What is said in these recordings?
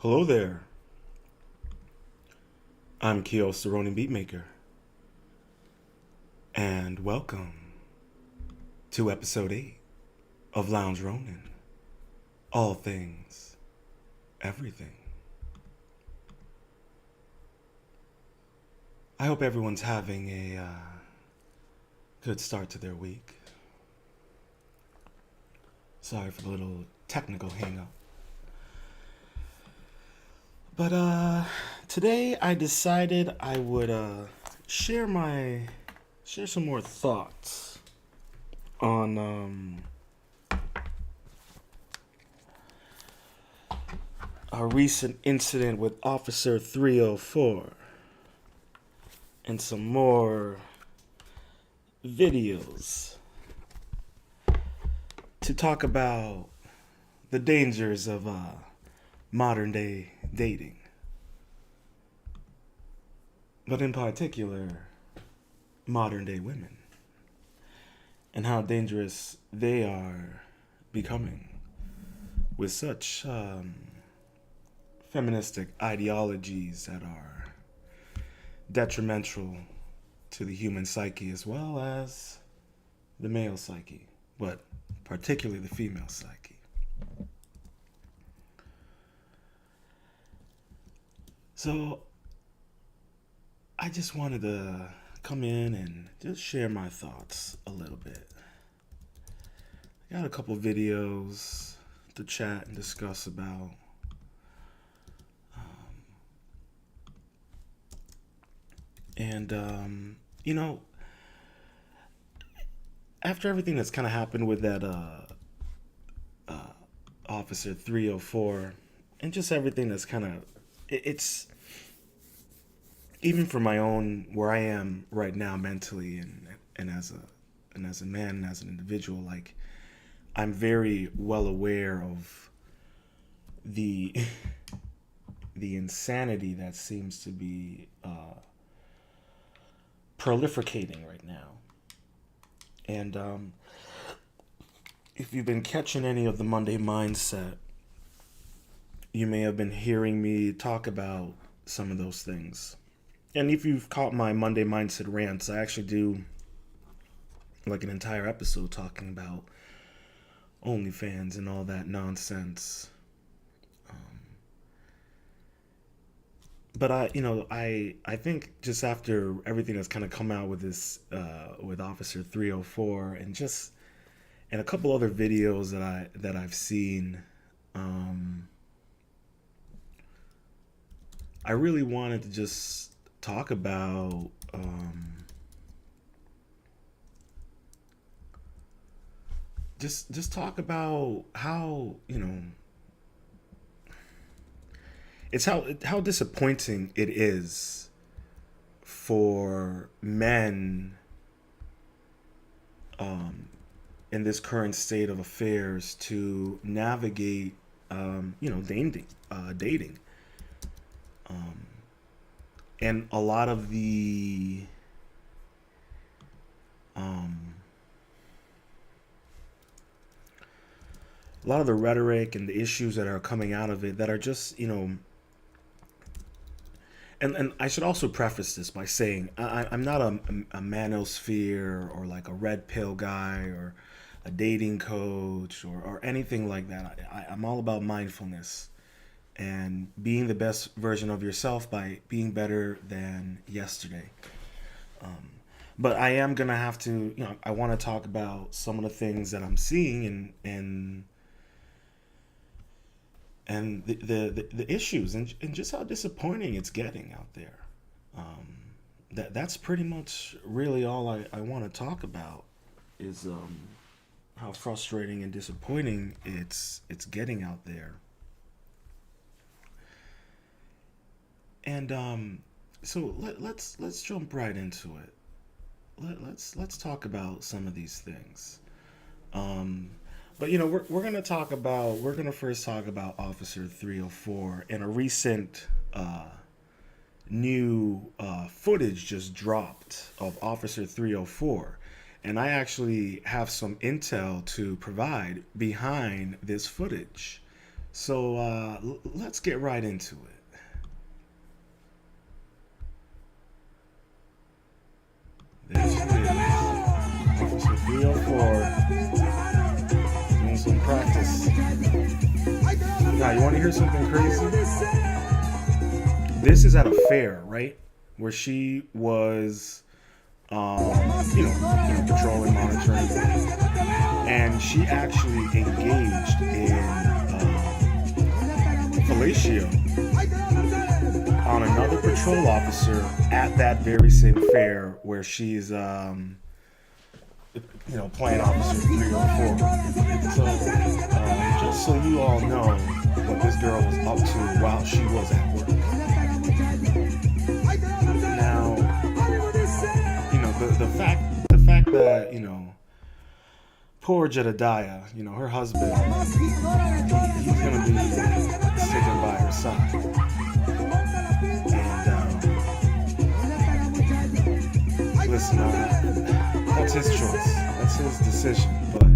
Hello there. I'm Keo Cerrone Beatmaker, and welcome to episode 8 of Lounge Ronin. All things, everything. I hope everyone's having a good start to their week. Sorry for the little technical hang up. But today I decided I would share some more thoughts on a recent incident with Officer 304 and some more videos to talk about the dangers of modern day dating. But in particular, modern day women. And how dangerous they are becoming with such feministic ideologies that are detrimental to the human psyche as well as the male psyche, but particularly the female psyche. So I just wanted to come in and just share my thoughts a little bit. I got a couple videos to chat and discuss about. And after everything that's kind of happened with that Officer 304, and just everything that's kind of, it's even for my own where I am right now mentally and as a man and as an individual, like I'm very well aware of the the insanity that seems to be proliferating right now. And if you've been catching any of the Monday Mindset, you may have been hearing me talk about some of those things. And if you've caught my Monday Mindset rants, I actually do like an entire episode talking about OnlyFans and all that nonsense. But I think just after everything that's kind of come out with this with Officer 304 and a couple other videos that I've seen, I really wanted to just talk about just talk about how it's how disappointing it is for men in this current state of affairs to navigate dating and a lot of the rhetoric and the issues that are coming out of it that are just and I should also preface this by saying I'm not a manosphere or like a red pill guy or a dating coach or anything like that. I'm all about mindfulness and being the best version of yourself by being better than yesterday. But I am gonna have to, I want to talk about some of the things that I'm seeing and the issues and just how disappointing it's getting out there. That's pretty much really all I want to talk about is how frustrating and disappointing it's getting out there. And so let's jump right into it. Let's talk about some of these things. But we're gonna first talk about Officer 304 and a recent new footage just dropped of Officer 304, and I actually have some intel to provide behind this footage. So let's get right into it. There she is. Officer 304 doing some practice. Now, you want to hear something crazy? This is at a fair, right? Where she was, patrolling, monitoring, and she actually engaged in fellatio on another patrol officer at that very same fair where she's, playing Officer 304. So, just so you all know what this girl was up to while she was at work. Now, the fact that poor Jedediah, her husband, he's gonna be sitting by her side, and listen, that's his choice, that's his decision, but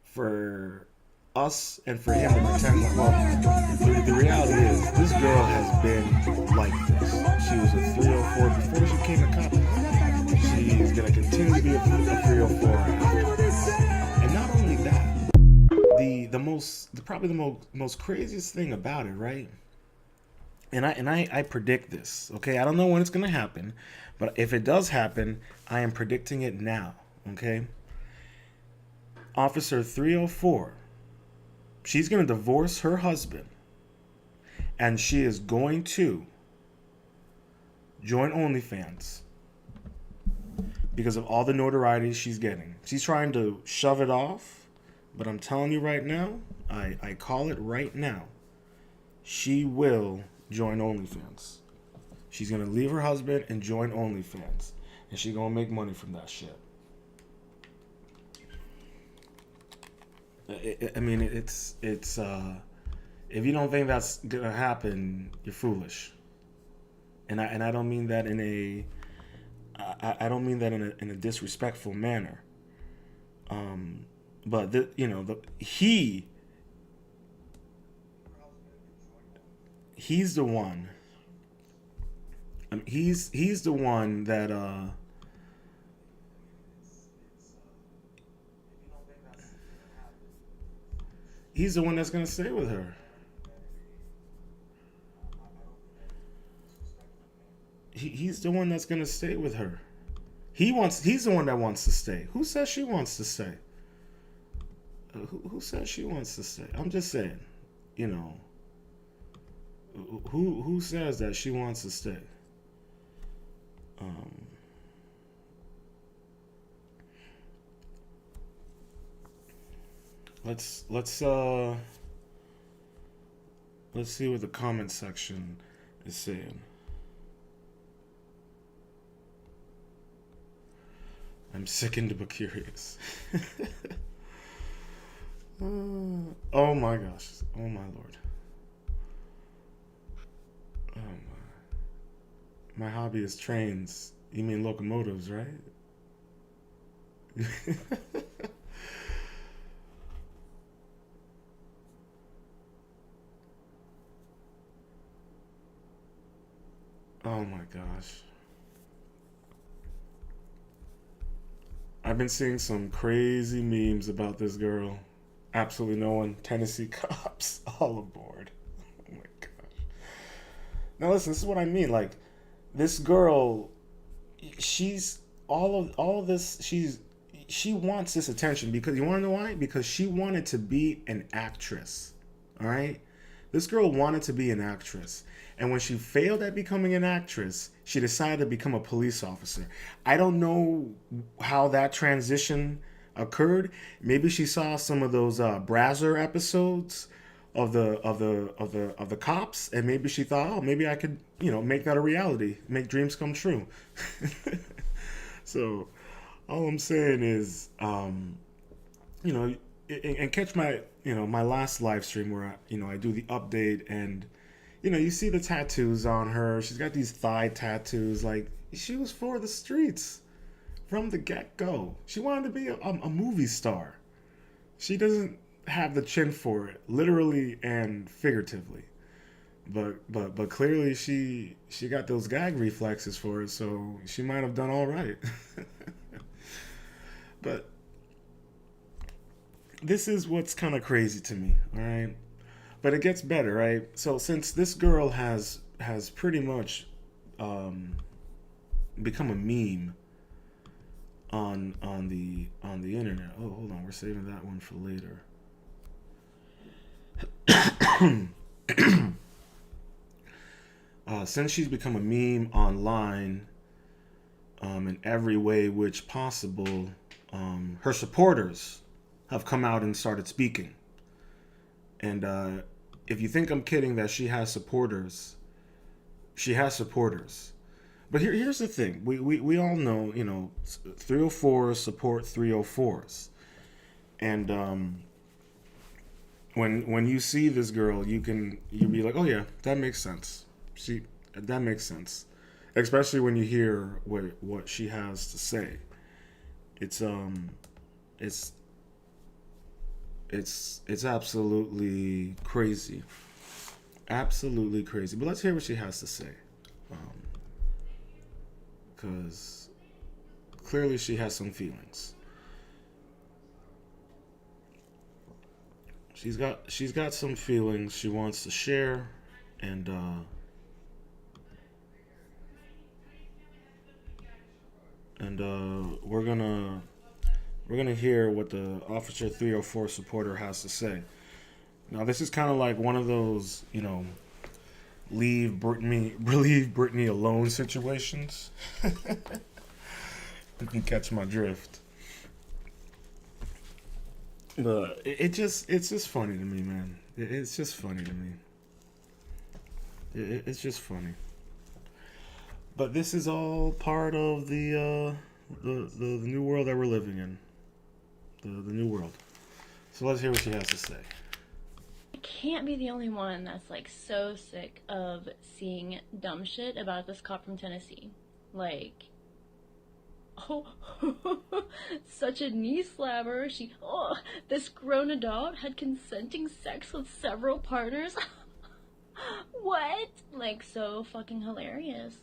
for us and for him to pretend like, well, the reality is this girl has been like this. She was a 304 before she became a cop. She's gonna continue to be a 304 afterwards. And not only that, probably the most craziest thing about it, right? And I predict this. Okay, I don't know when it's gonna happen, but if it does happen, I am predicting it now. Okay, Officer 304. She's going to divorce her husband, and she is going to join OnlyFans because of all the notoriety she's getting. She's trying to shove it off, but I'm telling you right now, I call it right now, she will join OnlyFans. She's going to leave her husband and join OnlyFans, and she's going to make money from that shit. It's if you don't think that's gonna happen, you're foolish. And I don't mean that I don't mean that in a disrespectful manner. But he's the one. He's the one that he's the one that's gonna stay with her. He's the one that's gonna stay with her. He's the one that wants to stay. Who says she wants to stay? Who says she wants to stay? I'm just saying, you know, who says that she wants to stay? Um, let's let's see what the comment section is saying. I'm sickened but curious. Oh my gosh. Oh my lord. Oh my. My hobby is trains. You mean locomotives, right? Oh my gosh. I've been seeing some crazy memes about this girl. Absolutely no one. Tennessee cops all aboard. Oh my gosh. Now listen, this is what I mean. Like this girl, she's all of this. She wants this attention because you want to know why? Because she wanted to be an actress. All right. This girl wanted to be an actress. And when she failed at becoming an actress, she decided to become a police officer. I don't know how that transition occurred. Maybe she saw some of those Brazzer episodes of the cops, and maybe she thought, oh, maybe I could, make that a reality, make dreams come true. So, all I'm saying is, you know, and catch my, my last live stream where I do the update, and you see the tattoos on her. She's got these thigh tattoos. Like, she was for the streets from the get-go. She wanted to be a movie star. She doesn't have the chin for it, literally and figuratively. But clearly she got those gag reflexes for it, so she might have done all right. But this is what's kind of crazy to me, all right? But it gets better, right? So since this girl has pretty much um, become a meme on the internet. Oh, hold on, we're saving that one for later. Since she's become a meme online, in every way which possible, her supporters have come out and started speaking. And if you think I'm kidding that she has supporters, she has supporters. But here's the thing: we all know, 304s support 304s, and when you see this girl, you'll be like, oh yeah, that makes sense. That makes sense, especially when you hear what she has to say. It's it's it's absolutely crazy, absolutely crazy. But let's hear what she has to say, because clearly she has some feelings. She's got some feelings she wants to share, and we're gonna hear what the Officer 304 supporter has to say. Now this is kind of like one of those, leave Britney alone situations. You can catch my drift. But it's just funny to me, man. It's just funny to me. It's just funny. But this is all part of the new world that we're living in. The new world. So let's hear what she has to say. I can't be the only one that's like so sick of seeing dumb shit about this cop from Tennessee. Like, oh, such a knee slapper. This grown adult had consenting sex with several partners. What? Like, so fucking hilarious.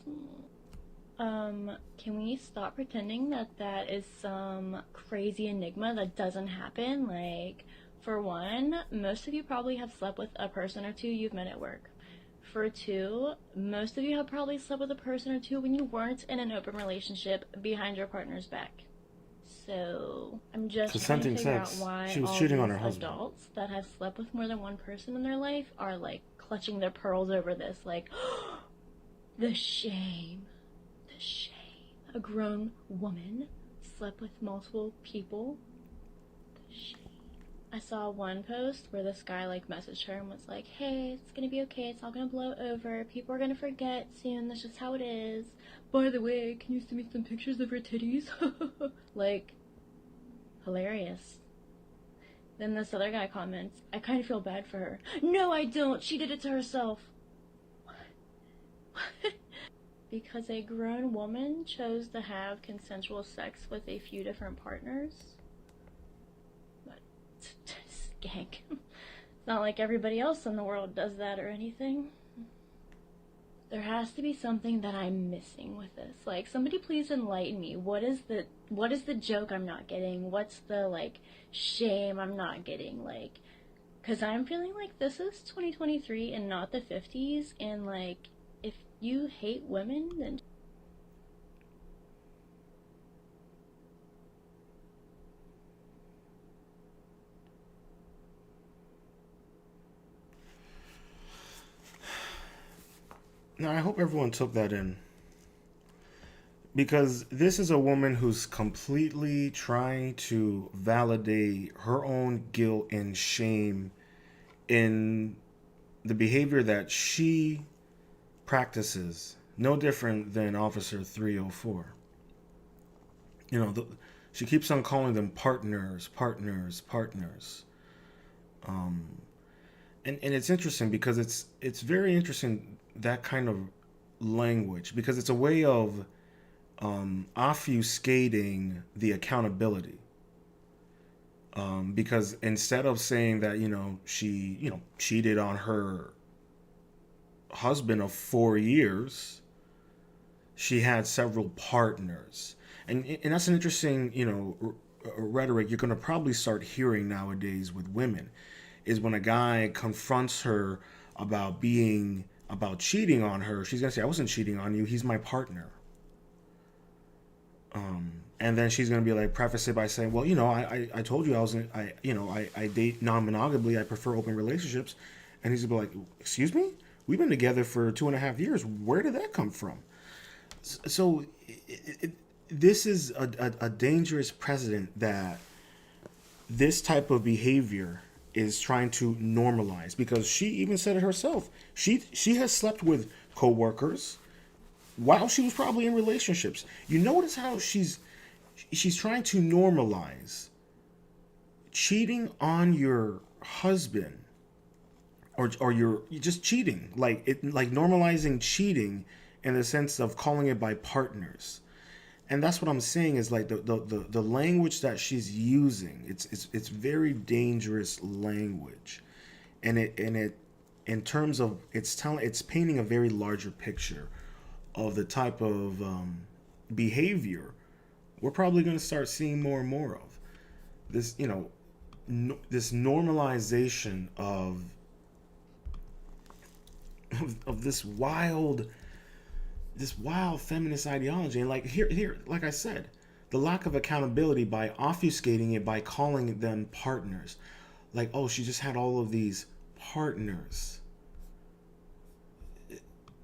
Can we stop pretending that that is some crazy enigma that doesn't happen? Like, for one, most of you probably have slept with a person or two you've met at work. For two, most of you have probably slept with a person or two when you weren't in an open relationship behind your partner's back. So, I'm just trying to Consenting figure out sex. why She was all cheating on these her husband. adults that have slept with more than one person in their life are like clutching their pearls over this. Like, the shame. The shame. A grown woman slept with multiple people. The shame. I saw one post where this guy like messaged her and was like, hey, it's gonna be okay, it's all gonna blow over, people are gonna forget soon, that's just how it is. By the way, can you send me some pictures of your titties? Like, hilarious. Then this other guy comments, I kind of feel bad for her. No, I don't, she did it to herself. What? Because a grown woman chose to have consensual sex with a few different partners? But, skank. It's not like everybody else in the world does that or anything. There has to be something that I'm missing with this. Like, somebody please enlighten me. What is the joke I'm not getting? What's the, like, shame I'm not getting? Like, because I'm feeling like this is 2023 and not the 50s, and, like, if you hate women, then Now I hope everyone took that in, because this is a woman who's completely trying to validate her own guilt and shame in the behavior that she practices, no different than Officer 304. You know, she keeps on calling them partners, partners, partners. Um, and it's interesting because it's very interesting, that kind of language, because it's a way of obfuscating the accountability. Because instead of saying that, she, cheated on her husband of 4 years, she had several partners. And that's an interesting, rhetoric you're going to probably start hearing nowadays with women, is when a guy confronts her about cheating on her, she's going to say, I wasn't cheating on you, he's my partner. And then she's gonna be like, preface it by saying, well, I told you I wasn't, I date non-monogamically, I prefer open relationships. And he's gonna be like, excuse me, we've been together for 2.5 years, where did that come from? So this is a dangerous precedent that this type of behavior is trying to normalize, because she even said it herself. She has slept with coworkers while she was probably in relationships. You notice how she's trying to normalize cheating on your husband, or you're just cheating, like normalizing cheating in the sense of calling it by partners. And that's what I'm saying, is like the language that she's using, it's very dangerous language. And it in terms of, it's painting a very larger picture of the type of behavior we're probably going to start seeing more and more of. This, this normalization of this wild feminist ideology. And like here, like I said, the lack of accountability by obfuscating it by calling them partners. Like, oh, she just had all of these partners.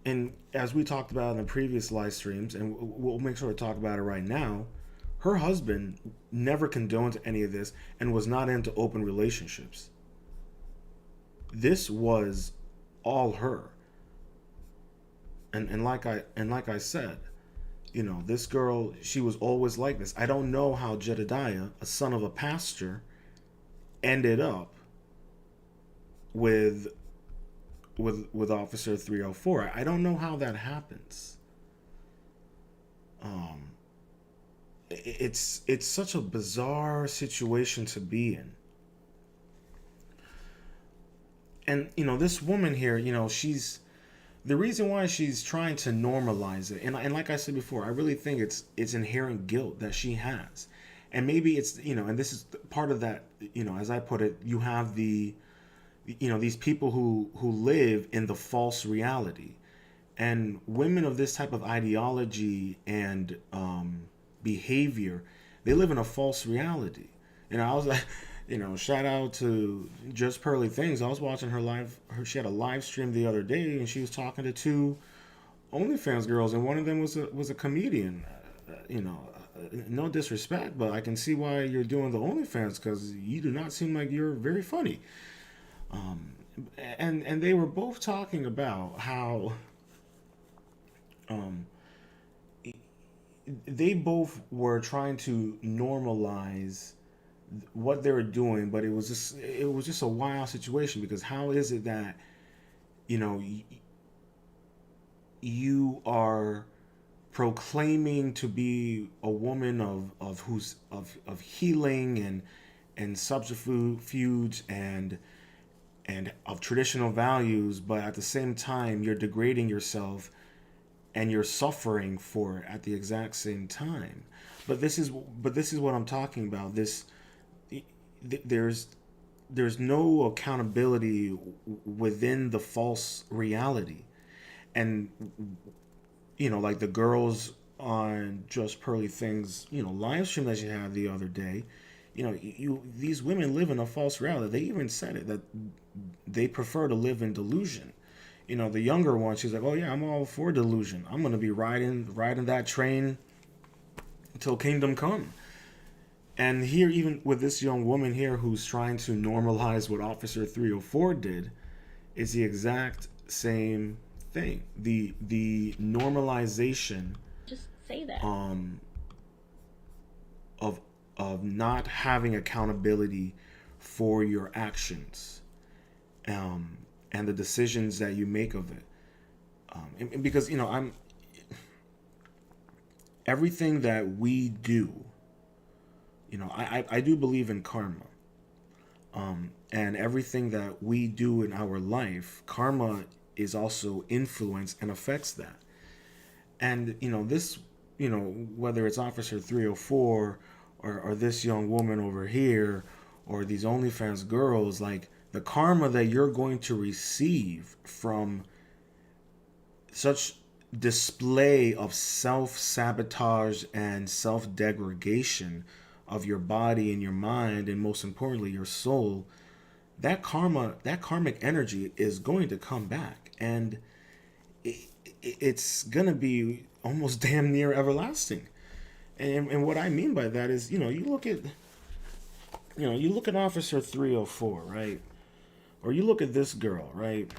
And as we talked about in the previous live streams, and we'll make sure to talk about it right now, her husband never condoned any of this and was not into open relationships. This was all her. And like I said, this girl, she was always like this. I don't know how Jedediah, a son of a pastor, ended up with Officer 304. I don't know how that happens. It's such a bizarre situation to be in. And this woman here, she's the reason why she's trying to normalize it. And like I said before, I really think it's inherent guilt that she has. And maybe it's, and this is part of that, as I put it, you have these people who live in the false reality. And women of this type of ideology and behavior, they live in a false reality. And I was like, shout out to Just Pearly Things. I was watching she had a live stream the other day, and she was talking to two OnlyFans girls, and one of them was a comedian. No disrespect, but I can see why you're doing the OnlyFans, because you do not seem like you're very funny. And they were both talking about how they both were trying to normalize what they were doing, but it was just a wild situation, because how is it that you are proclaiming to be a woman of healing and subterfuge and of traditional values, but at the same time you're degrading yourself and you're suffering for it at the exact same time. But this is what I'm talking about. There's no accountability within the false reality. And like the girls on Just Pearly Things live stream that you had the other day, these women live in a false reality. They even said it, that they prefer to live in delusion. The younger one, she's like, oh yeah, I'm all for delusion. I'm gonna be riding that train until kingdom come. And here, even with this young woman here who's trying to normalize what Officer 304 did, is the exact same thing. The normalization Just say that. Of not having accountability for your actions, and the decisions that you make of it. And because everything that we do, I do believe in karma. And everything that we do in our life, karma is also influenced and affects that. And this, whether it's Officer 304 or this young woman over here or these OnlyFans girls, like the karma that you're going to receive from such display of self sabotage and self degradation of your body and your mind, and most importantly your soul, that karmic energy is going to come back, and it's gonna be almost damn near everlasting. And what I mean by that is, you look at Officer 304, right? Or you look at this girl, right?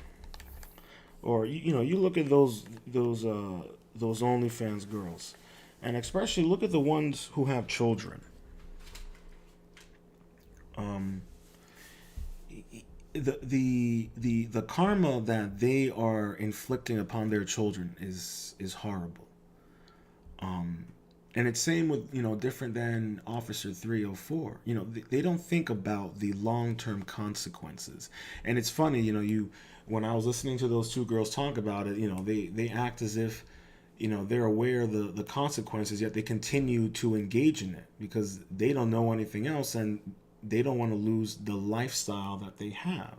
Or you look at those OnlyFans girls, and especially look at the ones who have children. The karma that they are inflicting upon their children is horrible. And it's same with, different than Officer 304. They don't think about the long-term consequences. And it's funny, when I was listening to those two girls talk about it, they act as if, they're aware of the consequences, yet they continue to engage in it because they don't know anything else, and they don't want to lose the lifestyle that they have.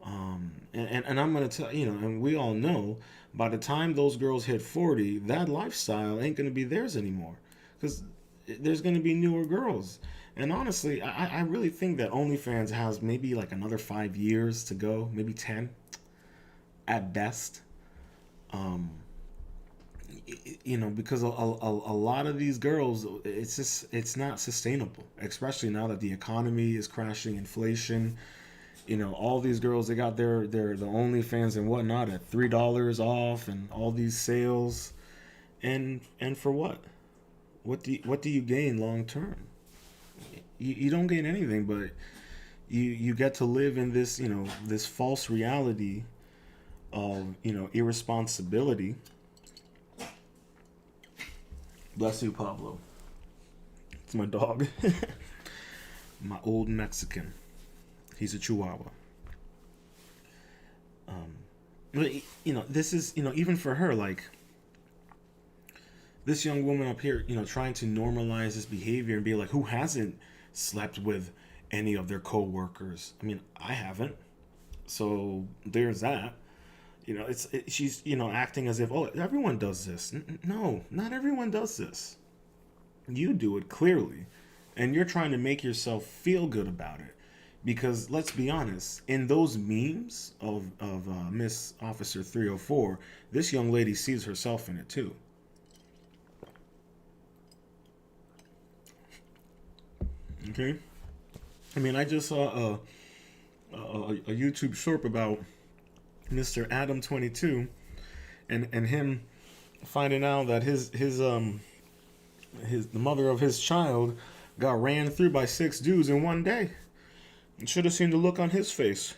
And I'm going to tell, and we all know, by the time those girls hit 40, that lifestyle ain't going to be theirs anymore, because there's going to be newer girls. And honestly, I really think that OnlyFans has maybe like another 5 years to go, maybe 10 at best. Because a lot of these girls, it's not sustainable, especially now that the economy is crashing, inflation. All these girls, they got the OnlyFans and whatnot at $3 off, and all these sales, and for what? What do you gain long term? You don't gain anything, but you get to live in this this false reality of irresponsibility. Bless you, Pablo. It's my dog. My old Mexican. He's a Chihuahua. But this is, even for her, like this young woman up here, trying to normalize this behavior and be like, who hasn't slept with any of their co-workers? I mean, I haven't. So there's that. She's acting as if, oh, everyone does this. No, not everyone does this. You do it clearly, and you're trying to make yourself feel good about it. Because let's be honest, in those memes of Miss Officer 304, this young lady sees herself in it too. Okay, I mean, I just saw a YouTube short about Mr. Adam 22, and him finding out that the mother of his child got ran through by 6 dudes in one day. You should have seen the look on his face.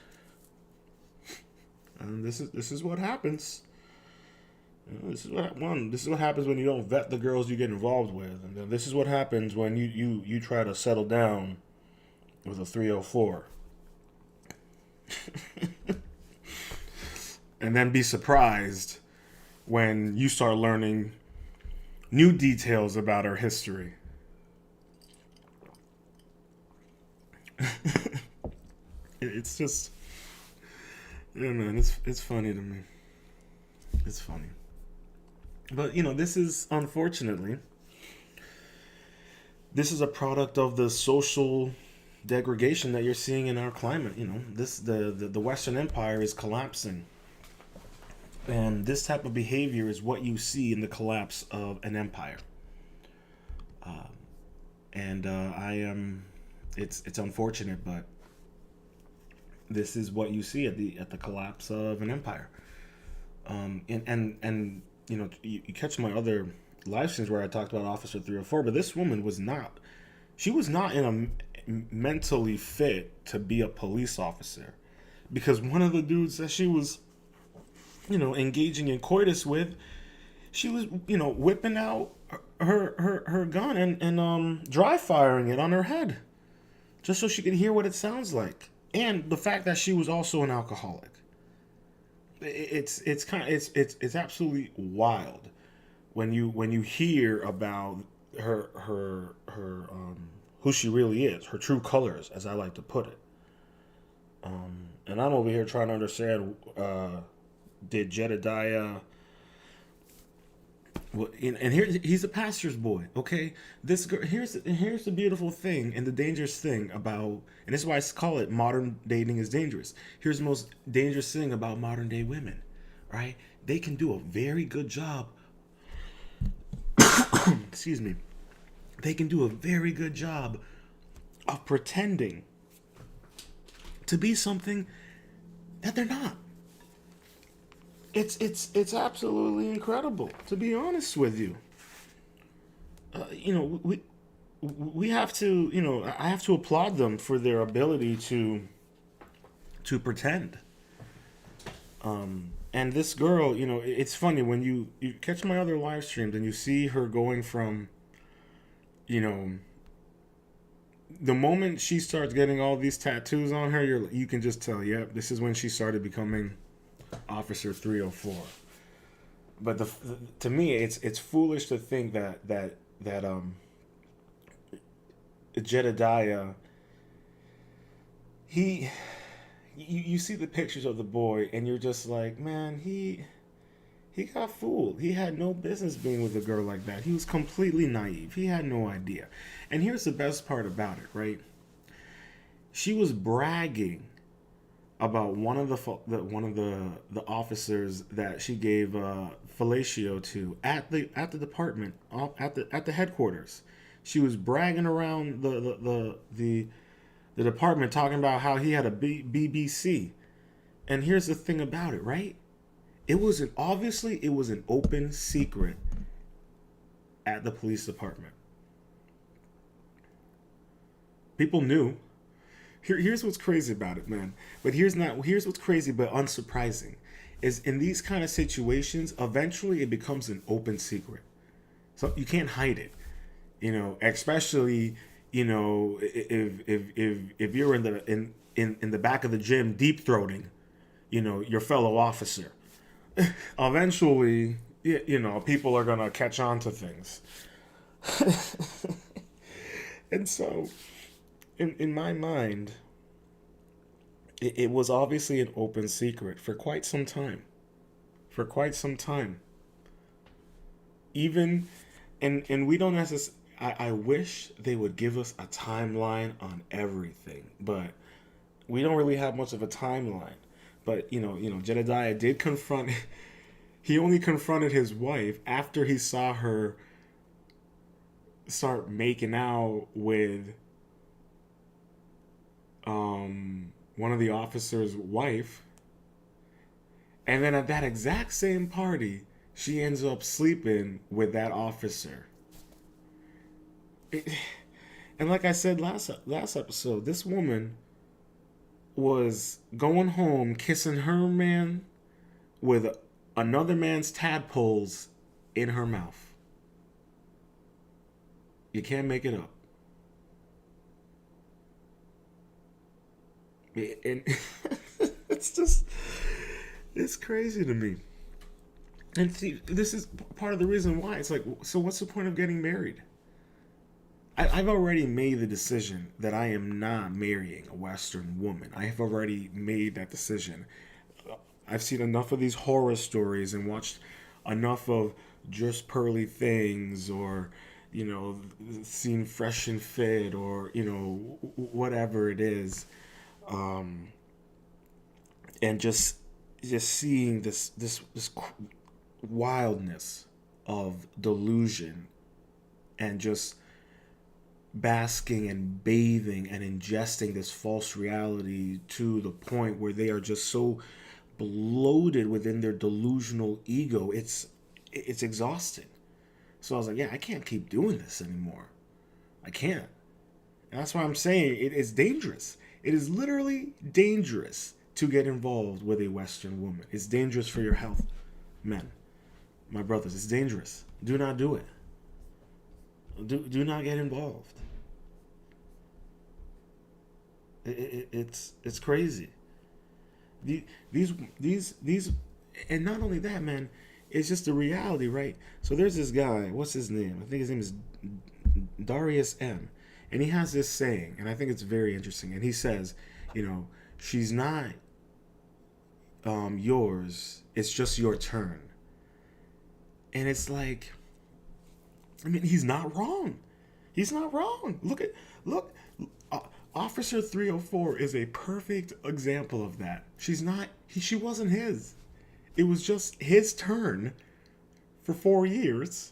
And this is what happens. This is what happens when you don't vet the girls you get involved with, and then this is what happens when you try to settle down with a 304. And then be surprised when you start learning new details about her history. It's just, yeah, man, it's funny to me. It's funny. But, this is, unfortunately, this is a product of the social degradation that you're seeing in our climate. The Western Empire is collapsing. And this type of behavior is what you see in the collapse of an empire. It's unfortunate, but this is what you see at the collapse of an empire. You catch my other live streams where I talked about Officer 304, but this woman was not in a mentally fit to be a police officer, because one of the dudes that she was engaging in coitus with, she was whipping out her gun and dry firing it on her head. just so she could hear what it sounds like. And the fact that she was also an alcoholic. It's absolutely wild when you hear about her who she really is, her true colors, as I like to put it. And I'm over here trying to understand, did Jedediah, well, and here he's a pastor's boy. Okay, this girl, here's the beautiful thing and the dangerous thing about, and this is why I call it modern dating is dangerous. Here's the most dangerous thing about modern day women, right? They can do a very good job. Excuse me. They can do a very good job of pretending to be something that they're not. It's absolutely incredible, to be honest with you. We have to, I have to applaud them for their ability to pretend. And this girl, it's funny when you catch my other live streams and you see her going from, the moment she starts getting all these tattoos on her, you can just tell, yep, this is when she started becoming Officer 304. But to me, it's foolish to think that Jedediah, you see the pictures of the boy and you're just like, man, he got fooled. He had no business being with a girl like that. He was completely naive. He had no idea. And here's the best part about it, right? She was bragging about one of the officers that she gave fellatio to at the department, at the headquarters. She was bragging around the department, talking about how he had a BBC. And here's the thing about it, right? It was an open secret at the police department. People knew. Here's what's crazy about it, man. But here's what's crazy but unsurprising. Is in these kind of situations, eventually it becomes an open secret. So you can't hide it. Especially, if you're in the back of the gym deep throating, your fellow officer. Eventually, people are gonna catch on to things. And so, in my mind, it was obviously an open secret for quite some time. Even, and we don't necessarily. I wish they would give us a timeline on everything, but we don't really have much of a timeline. But Jedediah did confront. He only confronted his wife after he saw her start making out with one of the officers' wife, and then at that exact same party, she ends up sleeping with that officer. And like I said last episode, this woman was going home kissing her man with another man's tadpoles in her mouth. You can't make it up. And it's crazy to me. And see, this is part of the reason why. It's like, so what's the point of getting married? I've already made the decision that I am not marrying a Western woman. I have already made that decision. I've seen enough of these horror stories and watched enough of Just Pearly Things, or, seen Fresh and Fit, or, whatever it is. And just seeing this wildness of delusion, and just basking and bathing and ingesting this false reality to the point where they are just so bloated within their delusional ego. It's exhausting. So I was like, yeah, I can't keep doing this anymore. I can't. And that's why I'm saying it is dangerous. It is literally dangerous to get involved with a Western woman. It's dangerous for your health, men. My brothers, it's dangerous. Do not do it. Do not get involved. It's crazy. The- these, and not only that, man. It's just the reality, right? So there's this guy. What's his name? I think his name is Darius M. And he has this saying, and I think it's very interesting. And he says, she's not yours. It's just your turn. And it's like, I mean, he's not wrong. He's not wrong. Look. Uh, Officer 304 is a perfect example of that. She wasn't his. It was just his turn for 4 years.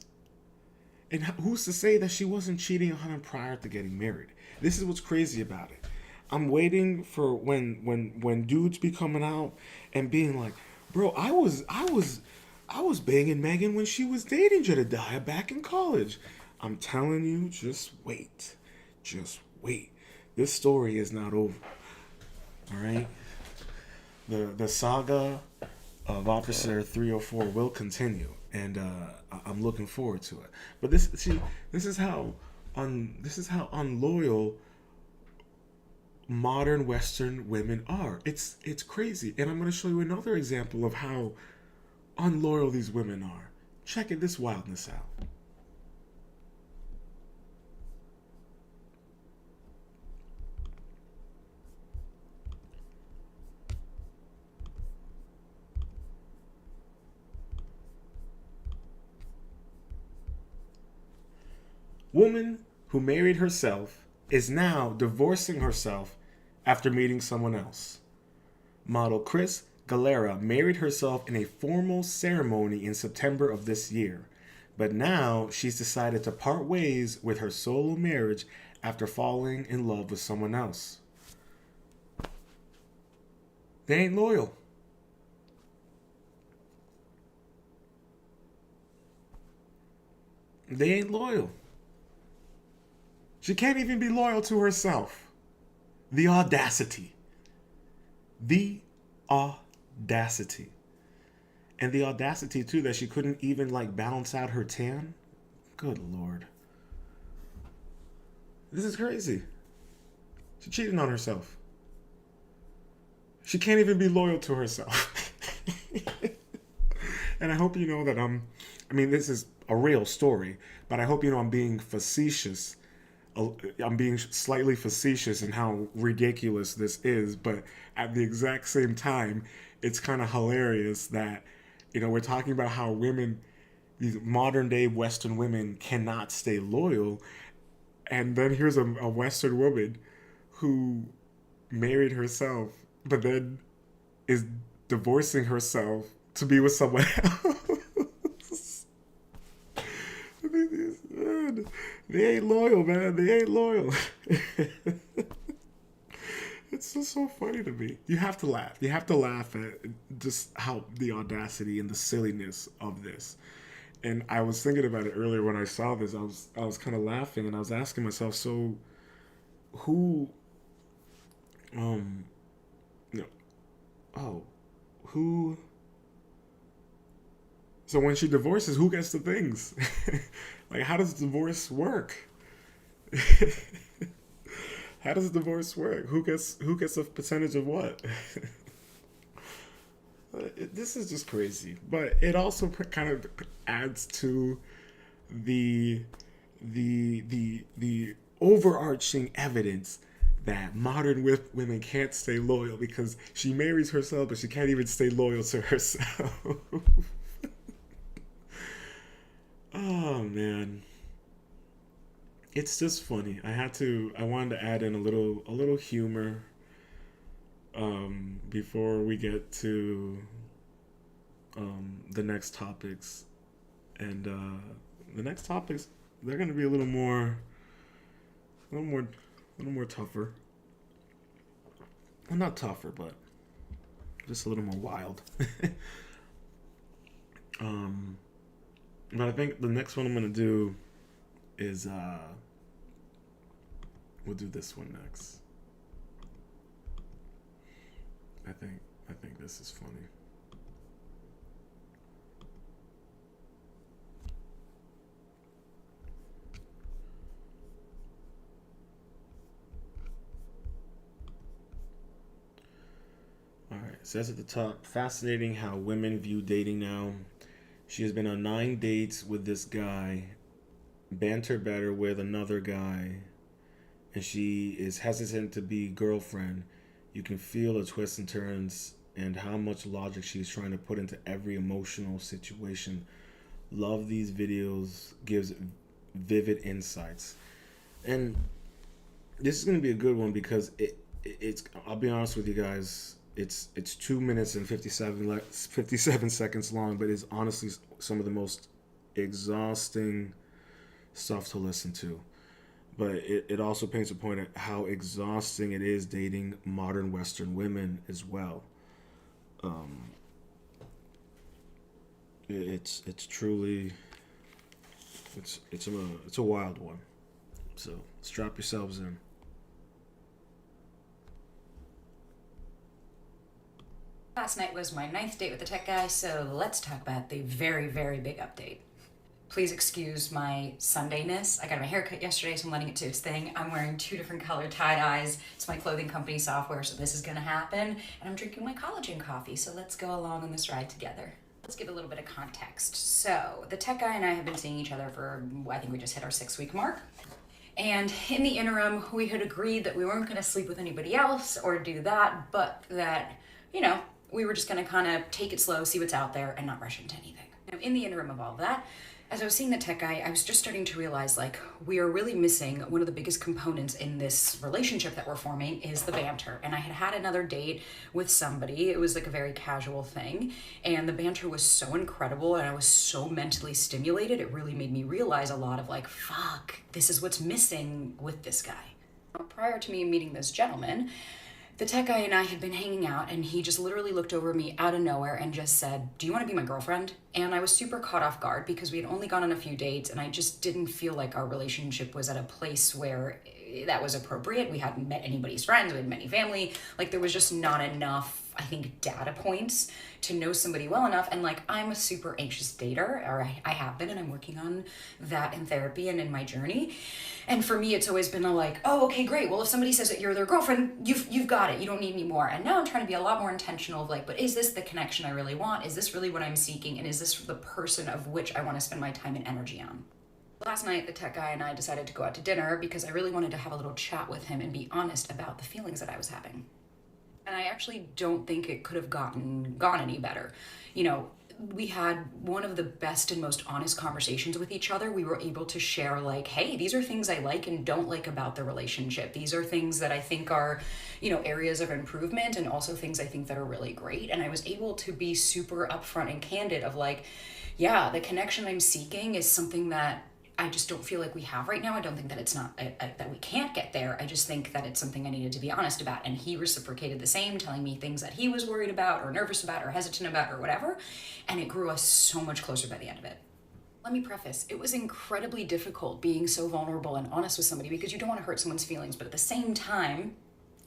And who's to say that she wasn't cheating on him prior to getting married? This is what's crazy about it. I'm waiting for when dudes be coming out and being like, "Bro, I was banging Megan when she was dating Jedediah back in college." I'm telling you, just wait. Just wait. This story is not over. All right? The saga of Officer 304 will continue, and I'm looking forward to it. But this is how unloyal modern Western women are. It's crazy, and I'm going to show you another example of how unloyal these women are. Check this wildness out. Woman who married herself is now divorcing herself after meeting someone else. Model Chris Galera married herself in a formal ceremony in September of this year, but now she's decided to part ways with her solo marriage after falling in love with someone else. They ain't loyal. They ain't loyal. She can't even be loyal to herself. The audacity. The audacity. And the audacity, too, that she couldn't even, balance out her tan. Good Lord. This is crazy. She cheated on herself. She can't even be loyal to herself. And I hope you know that this is a real story, but I hope you know I'm being facetious. I'm being slightly facetious in how ridiculous this is, but at the exact same time, it's kind of hilarious that, we're talking about how women, these modern day Western women, cannot stay loyal. And then here's a Western woman who married herself, but then is divorcing herself to be with someone else. They ain't loyal, man. They ain't loyal. It's just so funny to me. You have to laugh. You have to laugh at just how the audacity and the silliness of this. And I was thinking about it earlier when I saw this. I was kind of laughing, and I was asking myself, so who, um, you know, oh, who? So when she divorces, who gets the things? How does divorce work? How does divorce work? Who gets a percentage of what? This is just crazy, but it also kind of adds to the the overarching evidence that modern women can't stay loyal because she marries herself, but she can't even stay loyal to herself. Oh man, it's just funny. I wanted to add in a little humor before we get to the next topics, and the next topics, they're gonna be a little more, a little more tougher. Well, not tougher, but just a little more wild. um, but I think the next one I'm gonna do is we'll do this one next. I think this is funny. It says at the top, fascinating how women view dating now. She has been on 9 dates with this guy, banter better with another guy, and she is hesitant to be girlfriend. You can feel the twists and turns and how much logic she's trying to put into every emotional situation. Love these videos, gives vivid insights. And this is going to be a good one because it's I'll be honest with you guys, it's 2 minutes and 57 seconds long, but it's honestly some of the most exhausting stuff to listen to. But it also paints a point at how exhausting it is dating modern Western women as well. Um, it's truly it's a wild one. So strap yourselves in. Last night was my 9th date with the tech guy, so let's talk about the very, very big update. Please excuse my Sundayness. I got my haircut yesterday, so I'm letting it do its thing. I'm wearing 2 different colored tie-dyes. It's my clothing company software, so this is gonna happen. And I'm drinking my collagen coffee, so let's go along on this ride together. Let's give a little bit of context. So, the tech guy and I have been seeing each other for, I think we just hit our 6-week mark. And in the interim, we had agreed that we weren't gonna sleep with anybody else or do that, but that, we were just gonna kind of take it slow, see what's out there, and not rush into anything. Now, in the interim of all that, as I was seeing the tech guy, I was just starting to realize, we are really missing one of the biggest components in this relationship that we're forming is the banter. And I had another date with somebody. It was a very casual thing. And the banter was so incredible and I was so mentally stimulated. It really made me realize a lot of fuck, this is what's missing with this guy. Prior to me meeting this gentleman, the tech guy and I had been hanging out and he just literally looked over me out of nowhere and just said, "Do you want to be my girlfriend?" And I was super caught off guard because we had only gone on a few dates and I just didn't feel like our relationship was at a place where that was appropriate. We hadn't met anybody's friends, we hadn't met any family. There was just not enough, I think, data points to know somebody well enough. And I'm a super anxious dater, or I have been, and I'm working on that in therapy and in my journey. And for me, it's always been oh, okay, great. Well, if somebody says that you're their girlfriend, you've got it. You don't need me more. And now I'm trying to be a lot more intentional of but is this the connection I really want? Is this really what I'm seeking? And is this the person of which I want to spend my time and energy on? Last night, the tech guy and I decided to go out to dinner because I really wanted to have a little chat with him and be honest about the feelings that I was having. And I actually don't think it could have gone any better. We had one of the best and most honest conversations with each other. We were able to share hey, these are things I like and don't like about the relationship. These are things that I think are, areas of improvement and also things I think that are really great. And I was able to be super upfront and candid of yeah, the connection I'm seeking is something that I just don't feel like we have right now. I don't think that it's not that we can't get there. I just think that it's something I needed to be honest about. And he reciprocated the same, telling me things that he was worried about or nervous about or hesitant about or whatever. And it grew us so much closer by the end of it. Let me preface, it was incredibly difficult being so vulnerable and honest with somebody because you don't want to hurt someone's feelings, but at the same time,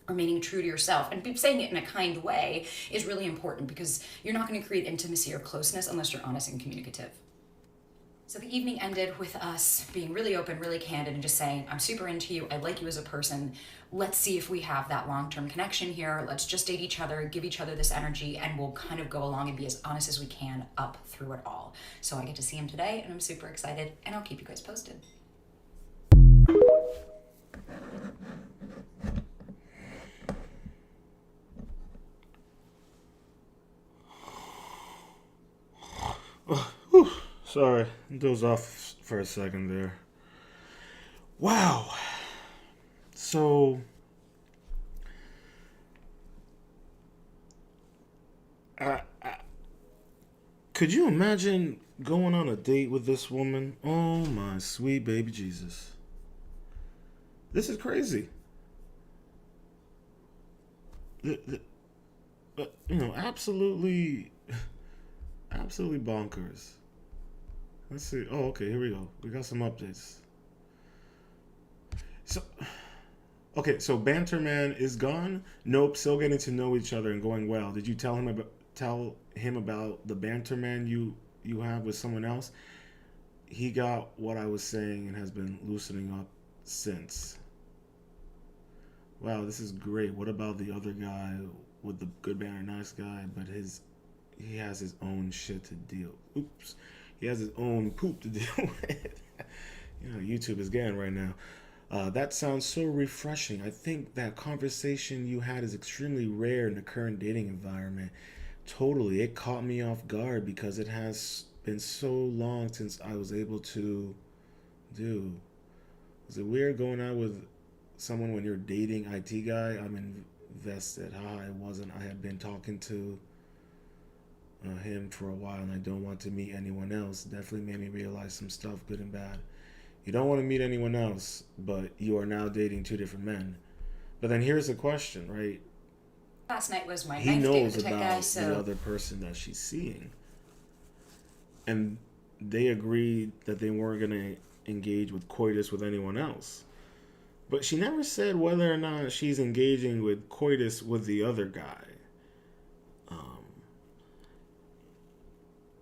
remaining true to yourself and saying it in a kind way is really important because you're not going to create intimacy or closeness unless you're honest and communicative. So the evening ended with us being really open, really candid, and just saying, I'm super into you, I like you as a person, let's see if we have that long-term connection here, let's just date each other, give each other this energy, and we'll kind of go along and be as honest as we can up through it all. So I get to see him today, and I'm super excited, and I'll keep you guys posted. Sorry, doze off for a second there. Wow. So, could you imagine going on a date with this woman? Oh my sweet baby Jesus. This is crazy. Absolutely, absolutely bonkers. Let's see. Oh, okay, here we go. We got some updates. So Banterman is gone? Nope, still getting to know each other and going well. Did you tell him about the Banterman you have with someone else? He got what I was saying and has been loosening up since. Wow, this is great. What about the other guy? with the good, bad, or nice guy, but he has his own shit to deal. Oops, he has his own poop to deal with. You know, YouTube is getting right now. That sounds so refreshing. I think that conversation you had is extremely rare in the current dating environment. Totally, it caught me off guard because it has been so long since I was able to do. Is it weird going out with someone when you're dating IT guy? I'm invested. I wasn't. I had been talking to him for a while, and I don't want to meet anyone else. Definitely made me realize some stuff, good and bad. You don't want to meet anyone else, but you are now dating two different men. But then here's the question, right? Last night was my He ninth date with knows the tech about guy, the so other person that she's seeing, and they agreed that they weren't gonna engage with coitus with anyone else. But she never said whether or not she's engaging with coitus with the other guy. Um,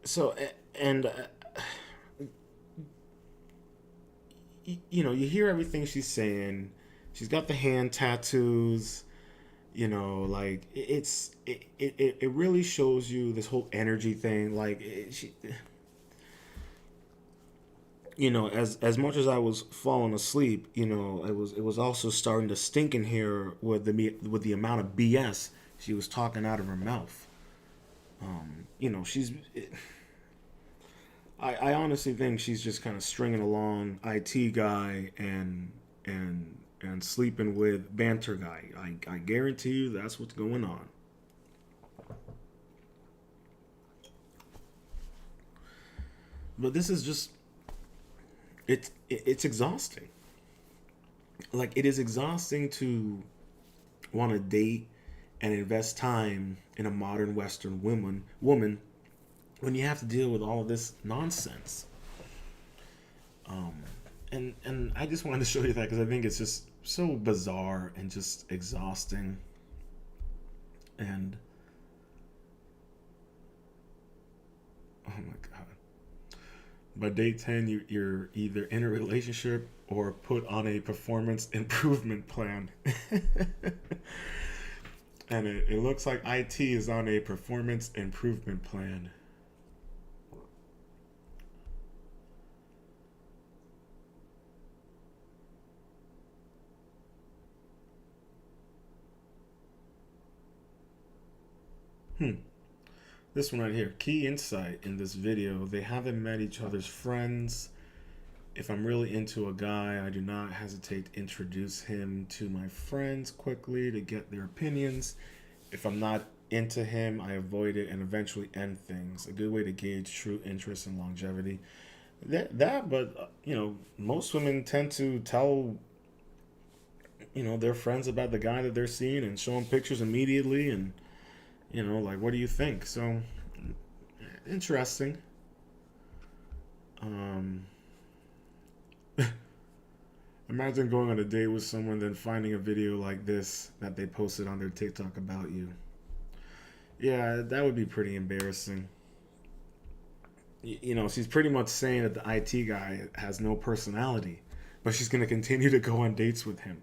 so, and you know, you hear everything she's saying. She's got the hand tattoos. You know, like it really shows you this whole energy thing. Like you know, as much as I was falling asleep, you know, it was also starting to stink in here with the amount of BS she was talking out of her mouth. You know, I honestly think she's just kind of stringing along IT guy and sleeping with banter guy. I guarantee you that's what's going on. But this is just it's exhausting. Like, it is exhausting to want to date and invest time in a modern Western woman when you have to deal with all of this nonsense. And I just wanted to show you that because I think it's just so bizarre and just exhausting. And oh my god. By day 10, you're either in a relationship or put on a performance improvement plan. And it looks like IT is on a performance improvement plan. This one right here. Key insight in this video. They haven't met each other's friends. If I'm really into a guy, I do not hesitate to introduce him to my friends quickly to get their opinions. If I'm not into him, I avoid it and eventually end things. A good way to gauge true interest and longevity. But you know, most women tend to tell, you know, their friends about the guy that they're seeing and show them pictures immediately, and you know, like, what do you think? So, interesting. Imagine going on a date with someone, then finding a video like this that they posted on their TikTok about you. Yeah, that would be pretty embarrassing. You know, she's pretty much saying that the IT guy has no personality, but she's going to continue to go on dates with him.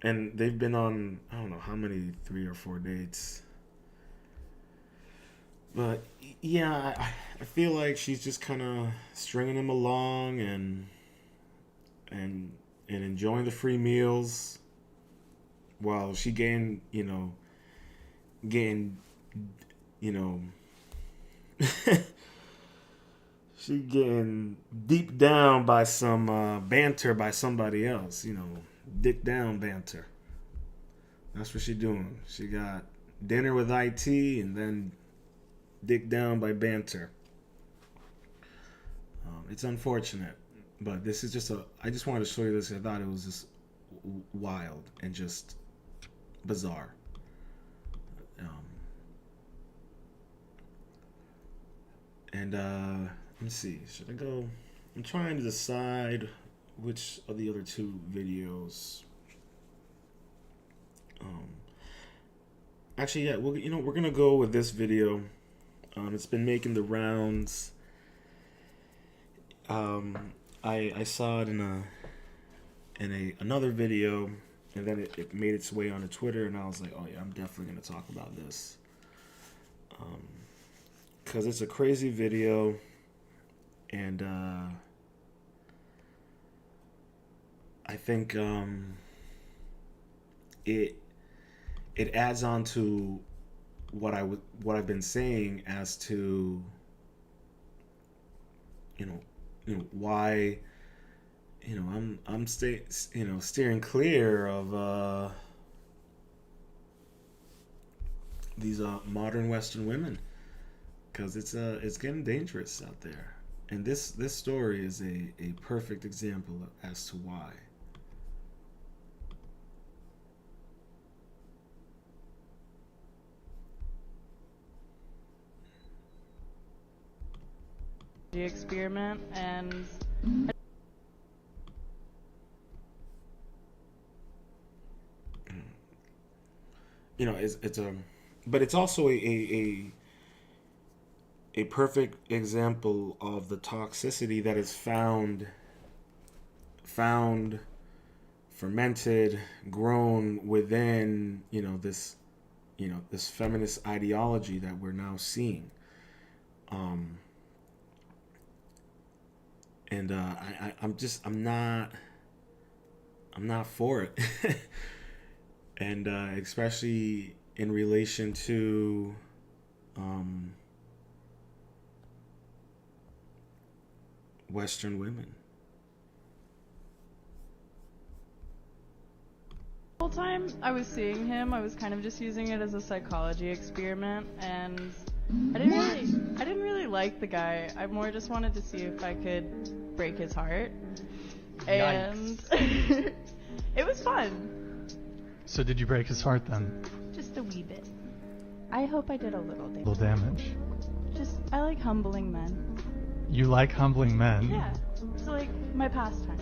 And they've been on, I don't know how many, 3 or 4 dates. But yeah, I feel like she's just kind of stringing him along and enjoying the free meals while she getting she getting deep down by some banter by somebody else, you know, dick down banter. That's what she doing. She got dinner with IT and then dick down by banter. It's unfortunate, but this is just I just wanted to show you this. I thought it was just wild and just bizarre. Let me see. Should I go? I'm trying to decide which of the other 2 videos. Actually, yeah. Well, you know, we're gonna go with this video. It's been making the rounds. I saw it in another video and then it made its way onto Twitter, and I was like, oh yeah, I'm definitely gonna talk about this, because it's a crazy video, and I think it adds on to what I've been saying as to why I'm steering clear of these modern Western women, because it's getting dangerous out there, and this story is a perfect example as to why. The experiment, and It's a, but it's also a perfect example of the toxicity that is found, fermented, grown within this feminist ideology that we're now seeing. And I'm not for it. And especially in relation to Western women. the whole time I was seeing him, I was kind of just using it as a psychology experiment, and I didn't really like the guy. I more just wanted to see if I could break his heart. And it was fun. So did you break his heart then? Just a wee bit. I hope I did a little Little damage. damage. I like humbling men. You like humbling men? Yeah. It's like my pastime.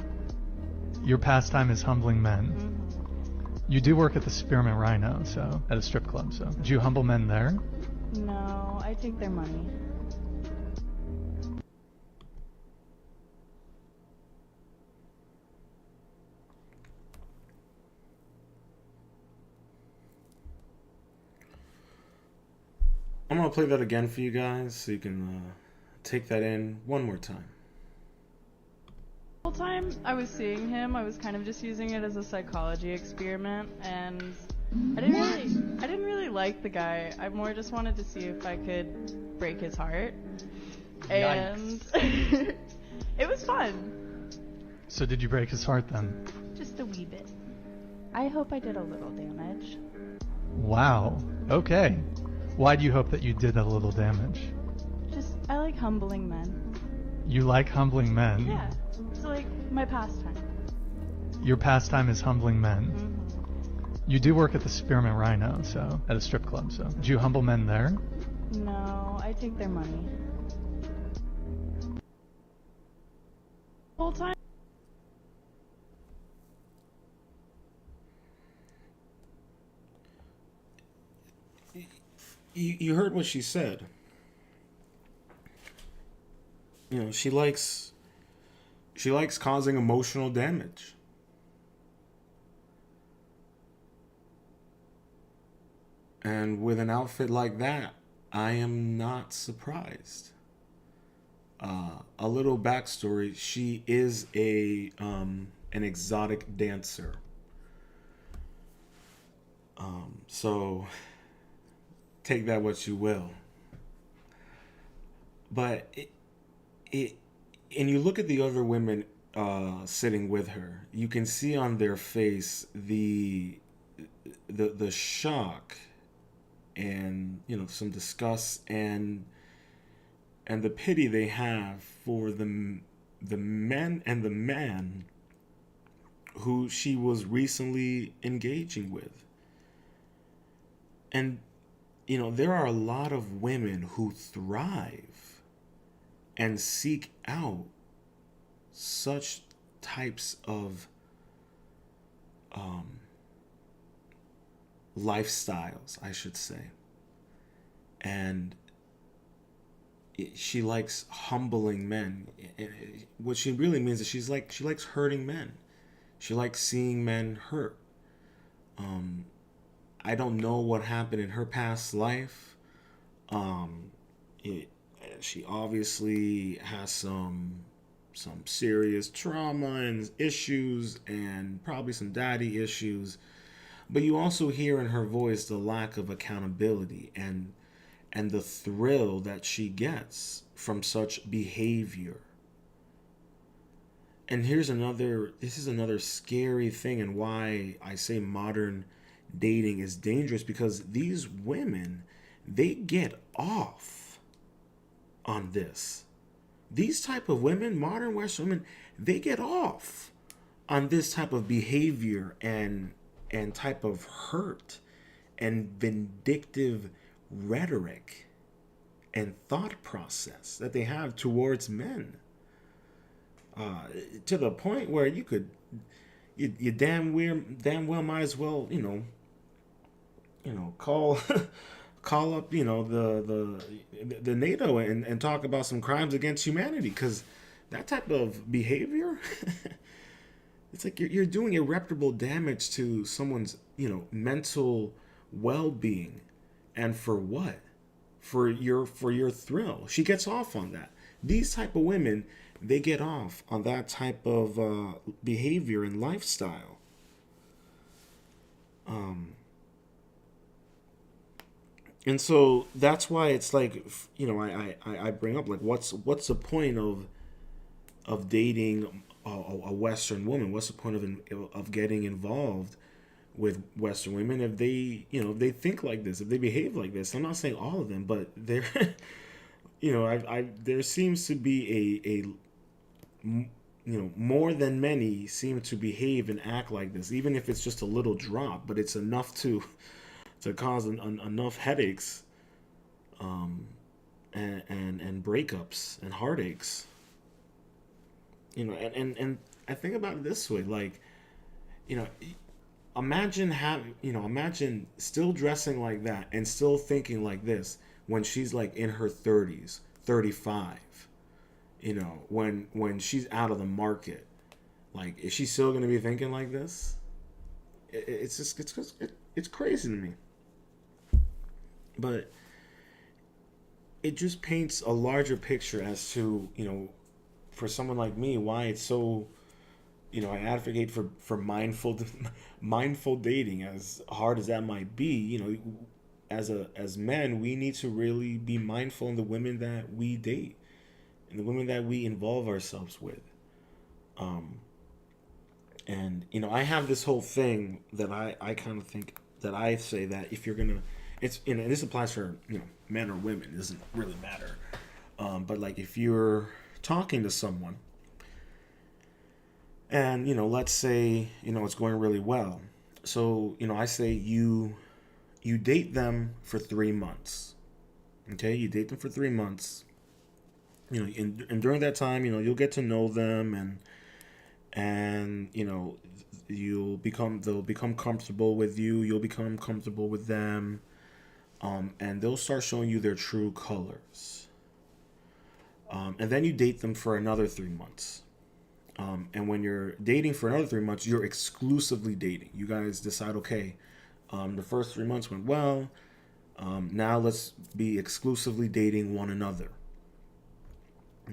Your pastime is humbling men. Mm-hmm. You do work at the Spearmint Rhino, so at a strip club. So do you humble men there? No, I take their money. I'm gonna play that again for you guys so you can take that in one more time. The whole time I was seeing him, I was kind of just using it as a psychology experiment, and I didn't really like the guy. I more just wanted to see if I could break his heart. And it was fun. So did you break his heart then? Just a wee bit. I hope I did a little damage. Wow. Okay. Why do you hope that you did a little damage? I like humbling men. You like humbling men? Yeah. It's like my pastime. Your pastime is humbling men. Mm-hmm. You do work at the Spearmint Rhino, so at a strip club. So do you humble men there? No, I take their money. The whole time. You heard what she said. She likes causing emotional damage. And with an outfit like that, I am not surprised. A little backstory: she is an exotic dancer. So take that what you will. But and you look at the other women sitting with her, you can see on their face the shock and some disgust and the pity they have for the men and the man who she was recently engaging with. And there are a lot of women who thrive and seek out such types of lifestyles, I should say. And she likes humbling men. What she really means is she likes hurting men. She likes seeing men hurt. I don't know what happened in her past life. Um, it, she obviously has some serious trauma and issues, and probably some daddy issues. But you also hear in her voice the lack of accountability and the thrill that she gets from such behavior. And this is another scary thing, and why I say modern dating is dangerous, because these women, they get off on this. These type of women, modern Western women, they get off on this type of behavior and type of hurt and vindictive rhetoric and thought process that they have towards men, to the point where you damn well might as well call call up the NATO and talk about some crimes against humanity, because that type of behavior it's like you're doing irreparable damage to someone's mental well-being. And for what? For your thrill. She gets off on that. These type of women, they get off on that type of behavior and lifestyle. And so that's why it's like, I bring up, like, what's the point of dating a Western woman? What's the point of getting involved with Western women if they if they think like this, if they behave like this? I'm not saying all of them, but there there seems to be more than many seem to behave and act like this, even if it's just a little drop, but it's enough to cause enough headaches, and breakups and heartaches. And I think about it this way, like, imagine still dressing like that and still thinking like this when she's like in her 30s, 35. When she's out of the market, like, is she still going to be thinking like this? It's crazy to me. But it just paints a larger picture as to, for someone like me, why it's so, I advocate for mindful dating, as hard as that might be. As men, we need to really be mindful in the women that we date and the women that we involve ourselves with. And I have this whole thing that I kind of think, that I say that if you're gonna, it's and this applies for men or women, it doesn't really matter. But like, if you're talking to someone and let's say it's going really well, so I say you date them for 3 months. Okay, you date them for 3 months. And during that time, you'll get to know them, and they'll become comfortable with you. You'll become comfortable with them, and they'll start showing you their true colors. And then you date them for another 3 months. And when you're dating for another 3 months, you're exclusively dating. You guys decide, okay, the first 3 months went well. Now let's be exclusively dating one another.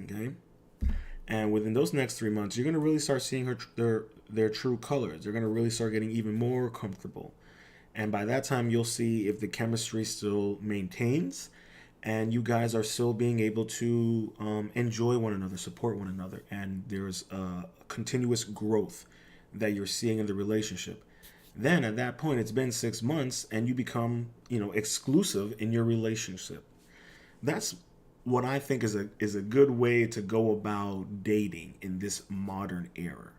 Okay? And within those next 3 months, you're going to really start seeing their true colors. They're going to really start getting even more comfortable. And by that time, you'll see if the chemistry still maintains and you guys are still being able to enjoy one another, support one another, and there's a continuous growth that you're seeing in the relationship. Then at that point, it's been 6 months and you become, exclusive in your relationship. That's what I think is a good way to go about dating in this modern era.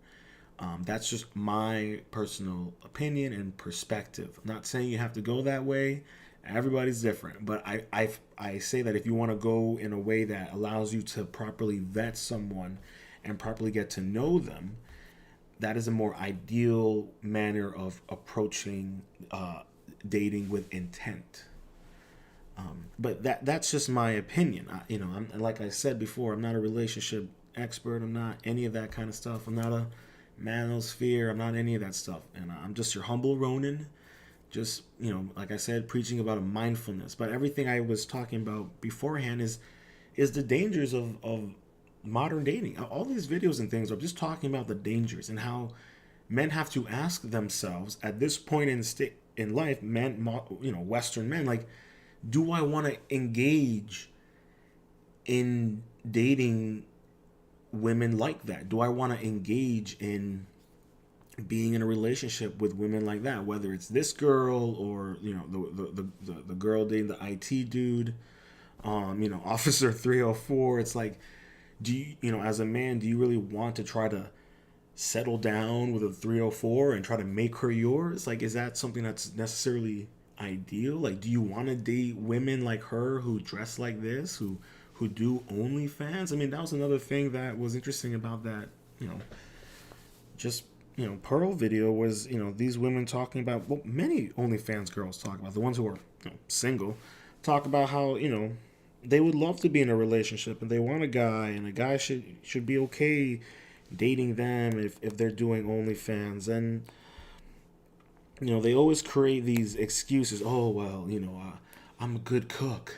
That's just my personal opinion and perspective. I'm not saying you have to go that way. Everybody's different, but I say that if you want to go in a way that allows you to properly vet someone and properly get to know them, that is a more ideal manner of approaching dating with intent. But that's just my opinion. I'm, like I said before, I'm not a relationship expert. I'm not any of that kind of stuff. I'm not a manosphere. I'm not any of that stuff. And I'm just your humble Ronin. Just, like I said, preaching about a mindfulness. But everything I was talking about beforehand is the dangers of modern dating. All these videos and things are just talking about the dangers and how men have to ask themselves at this point in life, men, Western men, like, do I want to engage in dating women like that? Do I want to engage in being in a relationship with women like that? Whether it's this girl or the girl dating the IT dude, Officer 304. It's like, do you, as a man, do you really want to try to settle down with a 304 and try to make her yours? Like, is that something that's necessarily ideal? Like, do you want to date women like her who dress like this, who do OnlyFans? I mean, that was another thing that was interesting about that, Pearl video was, these women talking about, well, many OnlyFans girls talk about, the ones who are single, talk about how, they would love to be in a relationship and they want a guy, and a guy should be okay dating them if they're doing OnlyFans. And they always create these excuses. Oh, well, I'm a good cook.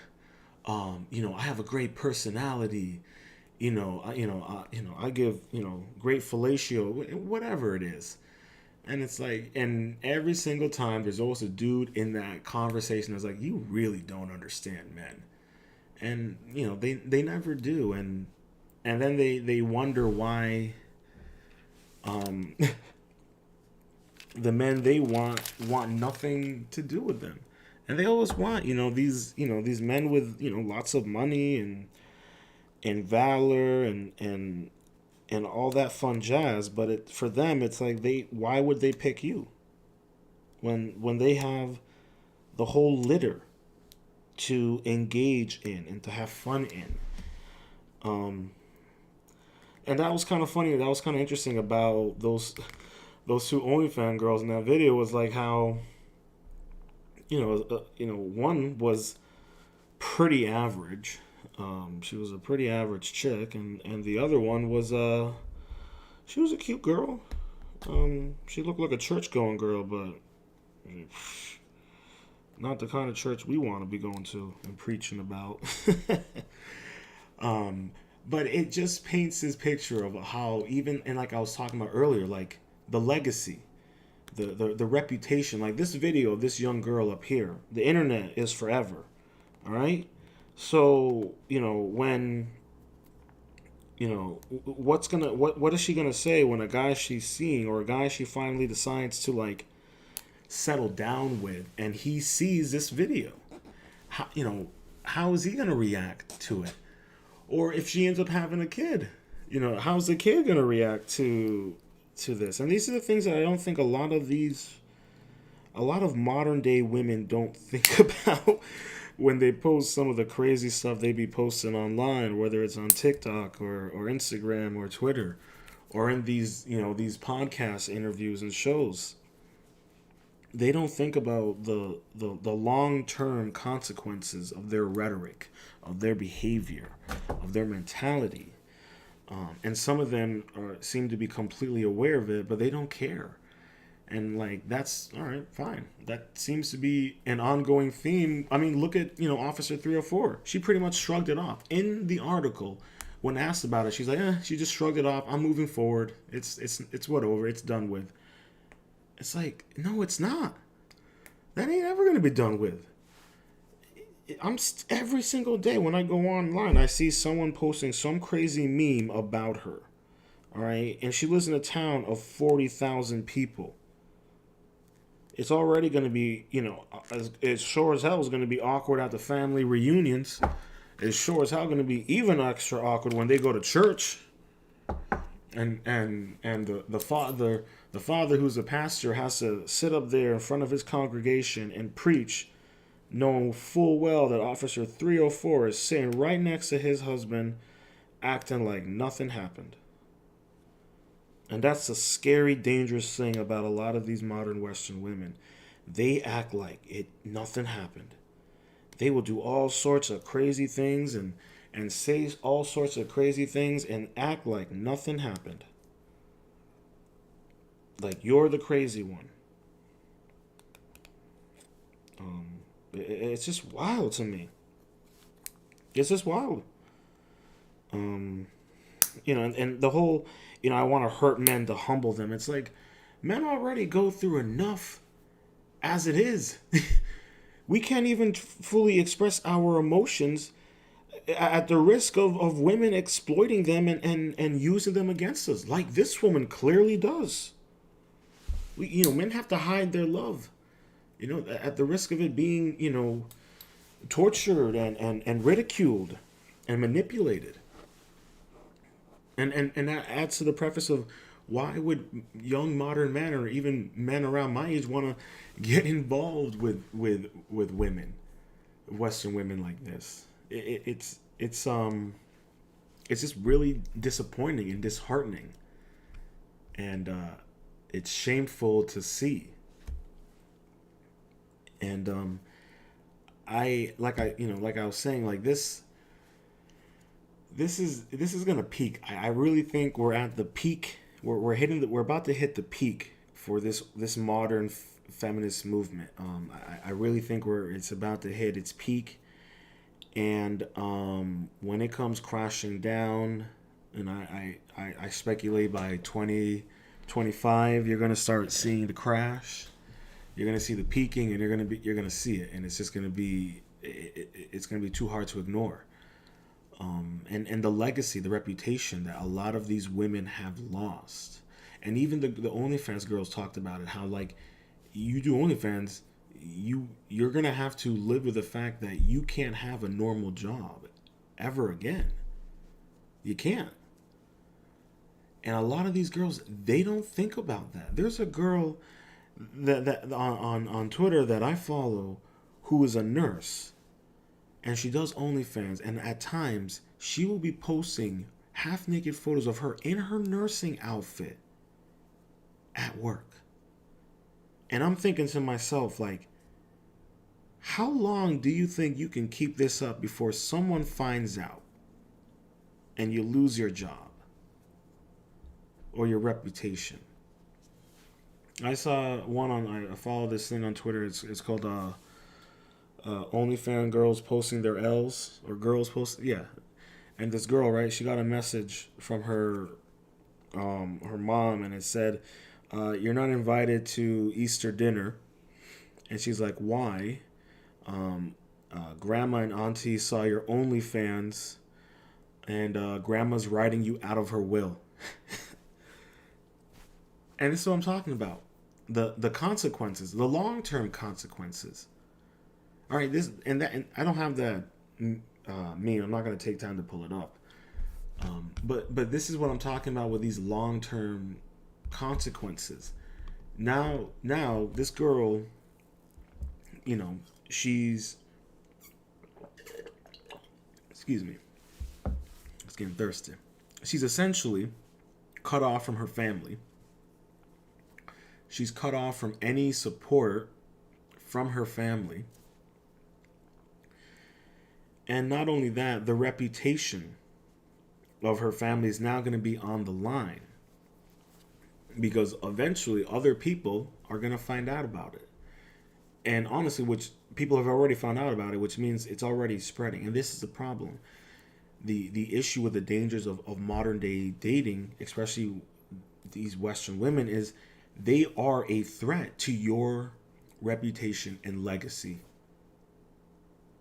I have a great personality. I give great fellatio, whatever it is. And it's like, and every single time there's always a dude in that conversation that's like, you really don't understand men. And they never do. And then they wonder why the men they want nothing to do with them. And they always want these men with lots of money and valor and all that fun jazz. But for them it's like, why would they pick you when they have the whole litter to engage in and to have fun in? And that was kind of funny. That was kind of interesting about those two OnlyFans girls in that video, was like how one was pretty average. She was a pretty average chick, and the other one was she was a cute girl. She looked like a church-going girl, but not the kind of church we want to be going to and preaching about. But it just paints this picture of how, even, and like I was talking about earlier, like the legacy, the reputation, like this video of this young girl up here, the internet is forever. All right. So, when, what is she going to say when a guy she's seeing, or a guy she finally decides to like settle down with, and he sees this video? How is he going to react to it? Or if she ends up having a kid, how's the kid going to react to this? And these are the things that I don't think a lot of modern day women don't think about when they post some of the crazy stuff they be posting online, whether it's on TikTok or Instagram or Twitter, or in these podcast interviews and shows. They don't think about the long-term consequences of their rhetoric, of their behavior, of their mentality. And some of them seem to be completely aware of it, but they don't care. And like, that's all right, fine. That seems to be an ongoing theme. I mean, look at, Officer 304. She pretty much shrugged it off. In the article, when asked about it, she's like, she just shrugged it off. I'm moving forward. It's whatever. It's done with. It's like, no, it's not. That ain't ever going to be done with. Every single day when I go online, I see someone posting some crazy meme about her. All right. And she lives in a town of 40,000 people. It's already going to be, as sure as hell is going to be awkward at the family reunions. It's sure as hell going to be even extra awkward when they go to church. And the father who's a pastor has to sit up there in front of his congregation and preach, knowing full well that Officer 304 is sitting right next to his husband, acting like nothing happened. And that's the scary, dangerous thing about a lot of these modern Western women. They act like nothing happened. They will do all sorts of crazy things and say all sorts of crazy things and act like nothing happened. Like, you're the crazy one. It's just wild to me. It's just wild. And the whole, I want to hurt men to humble them. It's like, men already go through enough as it is. We can't even fully express our emotions at the risk of women exploiting them and using them against us, like this woman clearly does. Men have to hide their love, at the risk of it being, tortured and ridiculed and manipulated. And that adds to the preface of why would young modern men or even men around my age want to get involved with women, Western women like this? It's just really disappointing and disheartening, and it's shameful to see. And like I was saying, like this is gonna peak. I really think we're at the peak. We're about to hit the peak for this modern feminist movement. I really think it's about to hit its peak, and when it comes crashing down, and I speculate by 2025 you're gonna start seeing the crash. You're gonna see the peaking, and you're gonna see it, and it's just gonna be it's gonna be too hard to ignore. And the legacy, the reputation that a lot of these women have lost. And even the OnlyFans girls talked about it, how like you do OnlyFans, you're gonna have to live with the fact that you can't have a normal job ever again. You can't. And a lot of these girls, they don't think about that. There's a girl that on Twitter that I follow who is a nurse, and she does OnlyFans, and at times she will be posting half-naked photos of her in her nursing outfit at work. And I'm thinking to myself, like, how long do you think you can keep this up before someone finds out and you lose your job or your reputation? I saw one I follow this thing on Twitter. It's called OnlyFans girls posting their L's, or girls post, yeah. And this girl, right, she got a message from her mom, and it said, "You're not invited to Easter dinner." And she's like, "Why?" Grandma and auntie saw your OnlyFans, and grandma's writing you out of her will. And this is what I'm talking about. The consequences, the long-term consequences. All right, and I don't have that meme. I'm not going to take time to pull it up. But this is what I'm talking about with these long-term consequences. Now this girl, she's, excuse me, it's getting thirsty. She's essentially cut off from her family. She's cut off from any support from her family. And not only that, the reputation of her family is now going to be on the line, because eventually other people are going to find out about it. And honestly, which people have already found out about it, which means it's already spreading. And this is the problem. The issue with the dangers of modern day dating, especially these Western women, is they are a threat to your reputation and legacy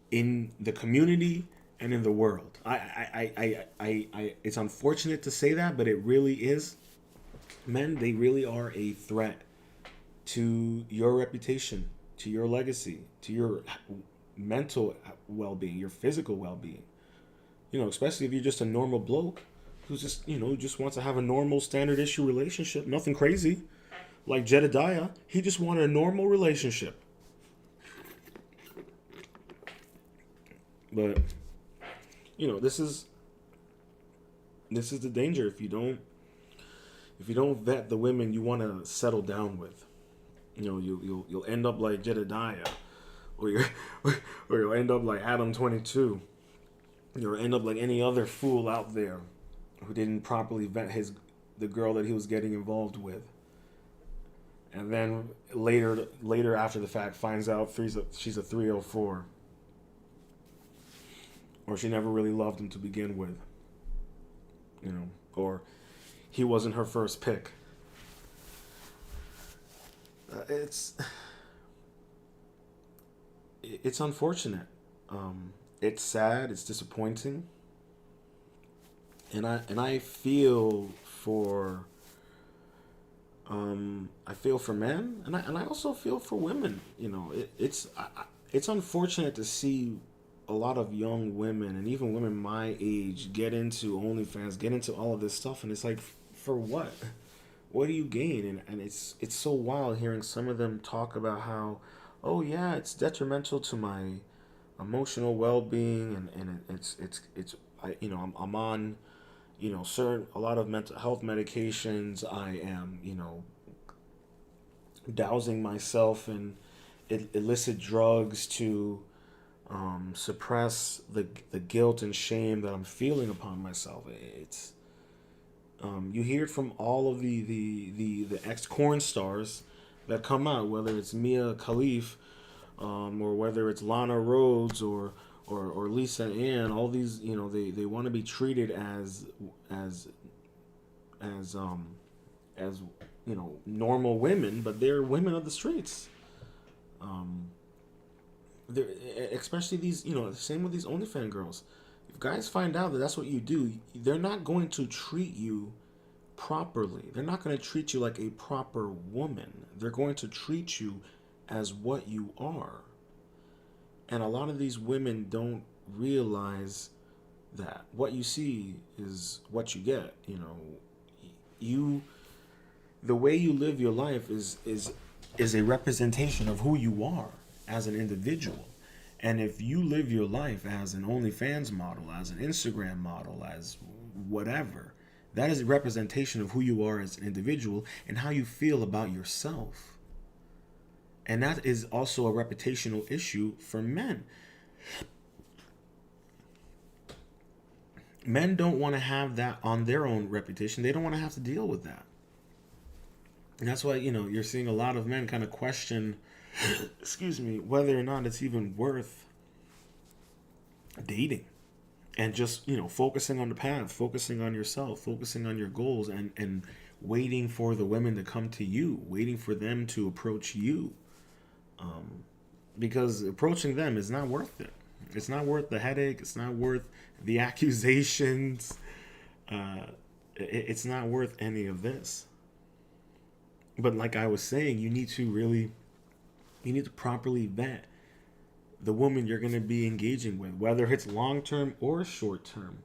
in the community and in the world. It's unfortunate to say that, but it really is. Men, they really are a threat to your reputation, to your legacy, to your mental well-being, your physical well-being. Especially if you're just a normal bloke who's just wants to have a normal standard issue relationship, nothing crazy. Like Jedediah, he just wanted a normal relationship. But this is the danger if you don't vet the women you want to settle down with. You'll end up like Jedediah, or you'll end up like Adam 22. You'll end up like any other fool out there who didn't properly vet the girl that he was getting involved with. and then later after the fact finds out she's a 304, or she never really loved him to begin with, or he wasn't her first pick. It's unfortunate. It's sad. It's disappointing. And I feel for men, and I also feel for women. It's unfortunate to see a lot of young women and even women my age get into OnlyFans, get into all of this stuff, and it's like, for what? What do you gain? And it's so wild hearing some of them talk about how, oh yeah, it's detrimental to my emotional well-being, and I'm on a lot of mental health medications. I am dousing myself in illicit drugs to suppress the guilt and shame that I'm feeling upon myself. It's you hear it from all of the ex-corn stars that come out, whether it's Mia Khalifa, or whether it's Lana Rhoades or Lisa Ann. All these, they want to be treated as normal women, but they're women of the streets. They're, especially these, same with these OnlyFans girls. If guys find out that that's what you do, they're not going to treat you properly. They're not going to treat you like a proper woman. They're going to treat you as what you are. And a lot of these women don't realize that what you see is what you get. The way you live your life is a representation of who you are as an individual. And if you live your life as an OnlyFans model, as an Instagram model, as whatever, that is a representation of who you are as an individual and how you feel about yourself. And that is also a reputational issue for men. Men don't want to have that on their own reputation. They don't want to have to deal with that. And that's why, you're seeing a lot of men kind of question, whether or not it's even worth dating. And just, focusing on the path, focusing on yourself, focusing on your goals, and waiting for the women to come to you, waiting for them to approach you. Because approaching them is not worth it. It's not worth the headache. It's not worth the accusations. It's not worth any of this. But like I was saying, you need to properly vet the woman you're going to be engaging with, whether it's long-term or short-term.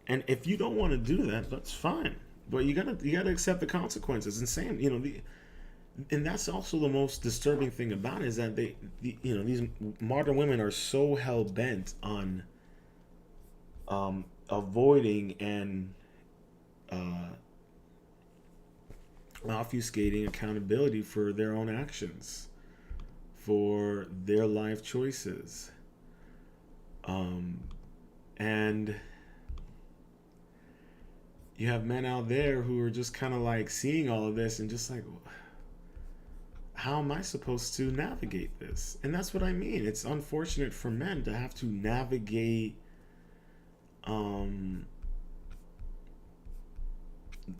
And if you don't want to do that, that's fine. But you gotta accept the consequences. It's insane, and that's also the most disturbing thing about it, is that these modern women are so hell-bent on avoiding and obfuscating accountability for their own actions, for their life choices. And you have men out there who are just kind of like seeing all of this and just like, how am I supposed to navigate this? And that's what I mean. It's unfortunate for men to have to navigate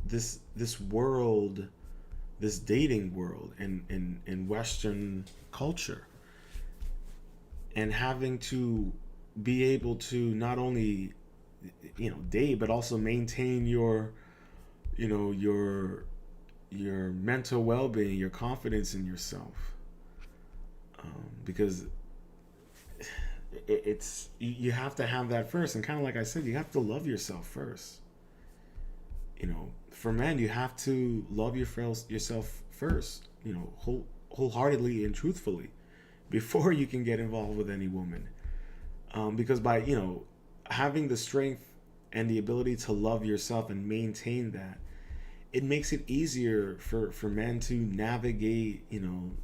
this world, this dating world in Western culture, and having to be able to not only date, but also maintain your mental well-being, your confidence in yourself, because it's you have to have that first. And kind of like I said, you have to love yourself first. For men, you have to love yourself first, wholeheartedly and truthfully, before you can get involved with any woman. Because by having the strength and the ability to love yourself and maintain that, it makes it easier for men to navigate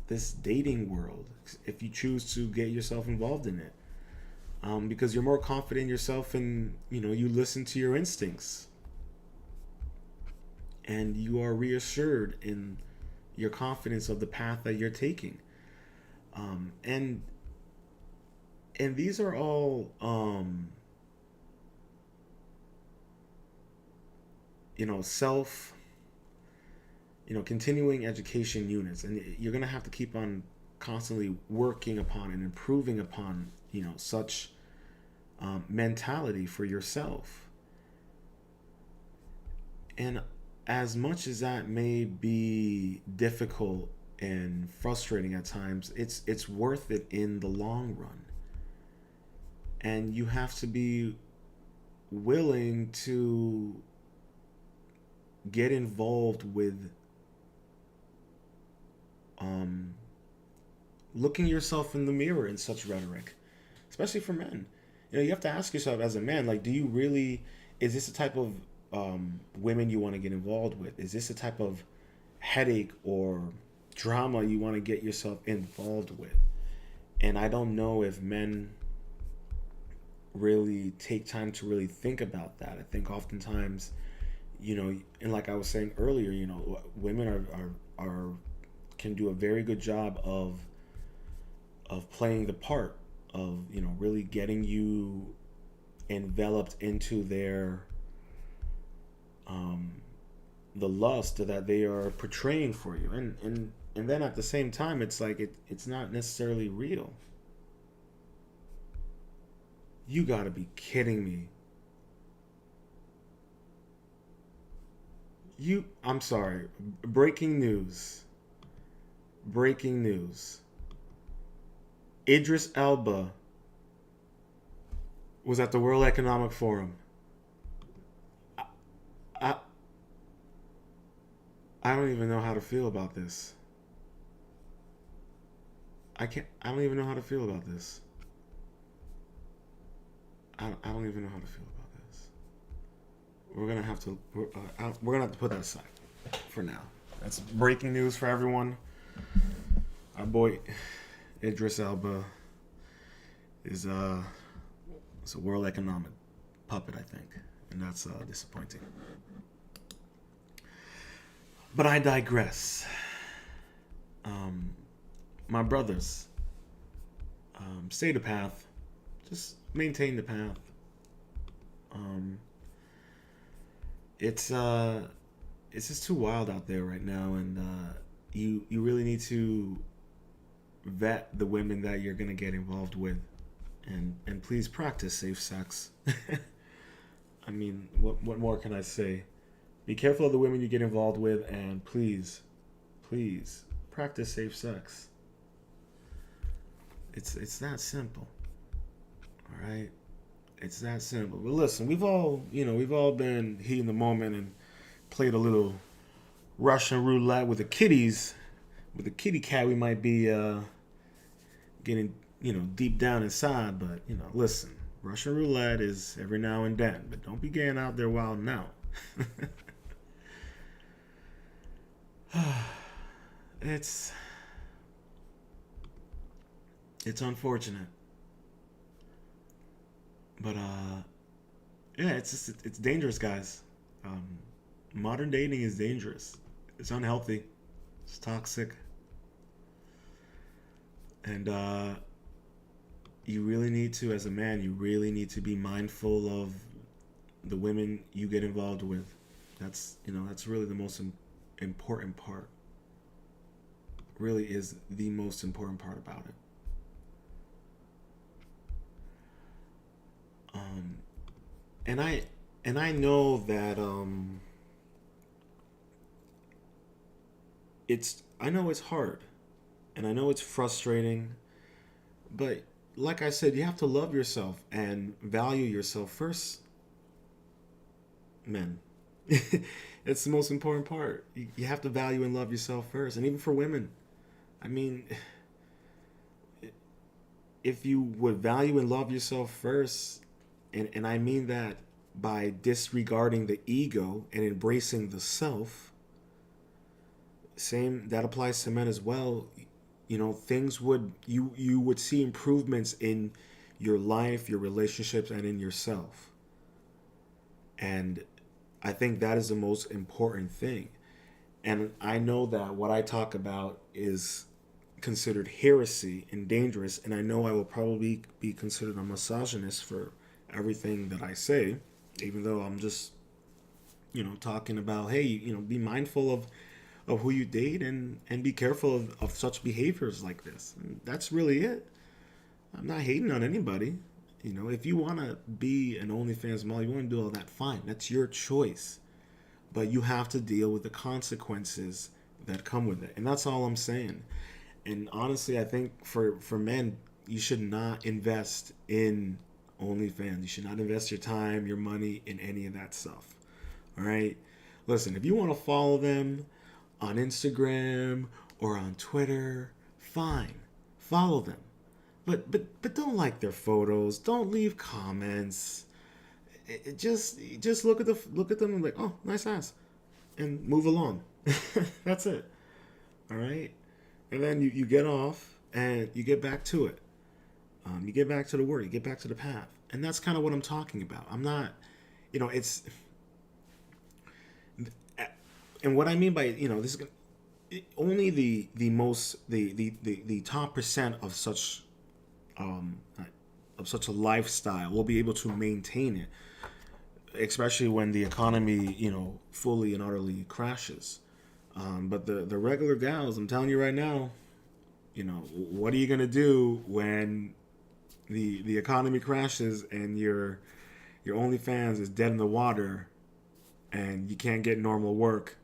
this dating world, if you choose to get yourself involved in it, because you're more confident in yourself, and you listen to your instincts, and you are reassured in your confidence of the path that you're taking. And these are all self, continuing education units, and you're going to have to keep on constantly working upon and improving upon such mentality for yourself. And as much as that may be difficult and frustrating at times, it's worth it in the long run. And you have to be willing to get involved with looking yourself in the mirror in such rhetoric, especially for men. You have to ask yourself as a man, like, is this the type of women you want to get involved with? Is this the type of headache or drama you want to get yourself involved with? And I don't know if men really take time to really think about that. I think oftentimes, and like I was saying earlier, women are can do a very good job of playing the part of really getting you enveloped into their the lust that they are portraying for you, and then at the same time it's like it's not necessarily real. You gotta be kidding me. I'm sorry. Breaking news. Idris Elba was at the World Economic Forum. I don't even know how to feel about this. I don't even know how to feel about this. I don't even know how to feel about this. We're gonna have to put that aside for now. That's breaking news for everyone. Our boy Idris Elba is a World Economic puppet, I think, and that's disappointing. But I digress. My brothers, stay the path. Just maintain the path. It's just too wild out there right now, and you really need to vet the women that you're gonna get involved with, and please practice safe sex. I mean, what more can I say? Be careful of the women you get involved with, and please practice safe sex. It's that simple. All right, it's that simple. But listen, we've all been heating the moment and played a little Russian roulette with the kitties, with a kitty cat. We might be getting deep down inside, but listen, Russian roulette is every now and then, but don't be getting out there wild now. It's unfortunate, but yeah, it's dangerous, guys. Modern dating is dangerous. It's unhealthy. It's toxic, and you really need to, as a man, you really need to be mindful of the women you get involved with. That's really the most important part. Really is the most important part about it. And I know that I know it's hard, and I know it's frustrating, but like I said, you have to love yourself and value yourself first, men. It's the most important part. You have to value and love yourself first, and even for women. I mean, if you would value and love yourself first, and I mean that by disregarding the ego and embracing the self, same, that applies to men as well. Things you would see improvements in your life, your relationships, and in yourself. And I think that is the most important thing. And I know that what I talk about is considered heresy and dangerous, and I know I will probably be considered a misogynist for everything that I say, even though I'm just, talking about, hey, be mindful of who you date, and be careful of such behaviors like this. And that's really it. I'm not hating on anybody. If you want to be an OnlyFans model, you want to do all that, fine. That's your choice. But you have to deal with the consequences that come with it. And that's all I'm saying. And honestly, I think for men, you should not invest in OnlyFans. You should not invest your time, your money in any of that stuff. All right? Listen, if you want to follow them on Instagram or on Twitter, fine. Follow them. But don't like their photos. Don't leave comments. Just look at them and like, oh, nice ass, and move along. That's it. All right. And then you get off and you get back to it. You get back to the work. You get back to the path. And that's kind of what I'm talking about. I'm not, it's. And what I mean by this is only the top percent of such a lifestyle will be able to maintain it, especially when the economy fully and utterly crashes. But the regular gals, I'm telling you right now, what are you gonna do when the economy crashes and your OnlyFans is dead in the water and you can't get normal work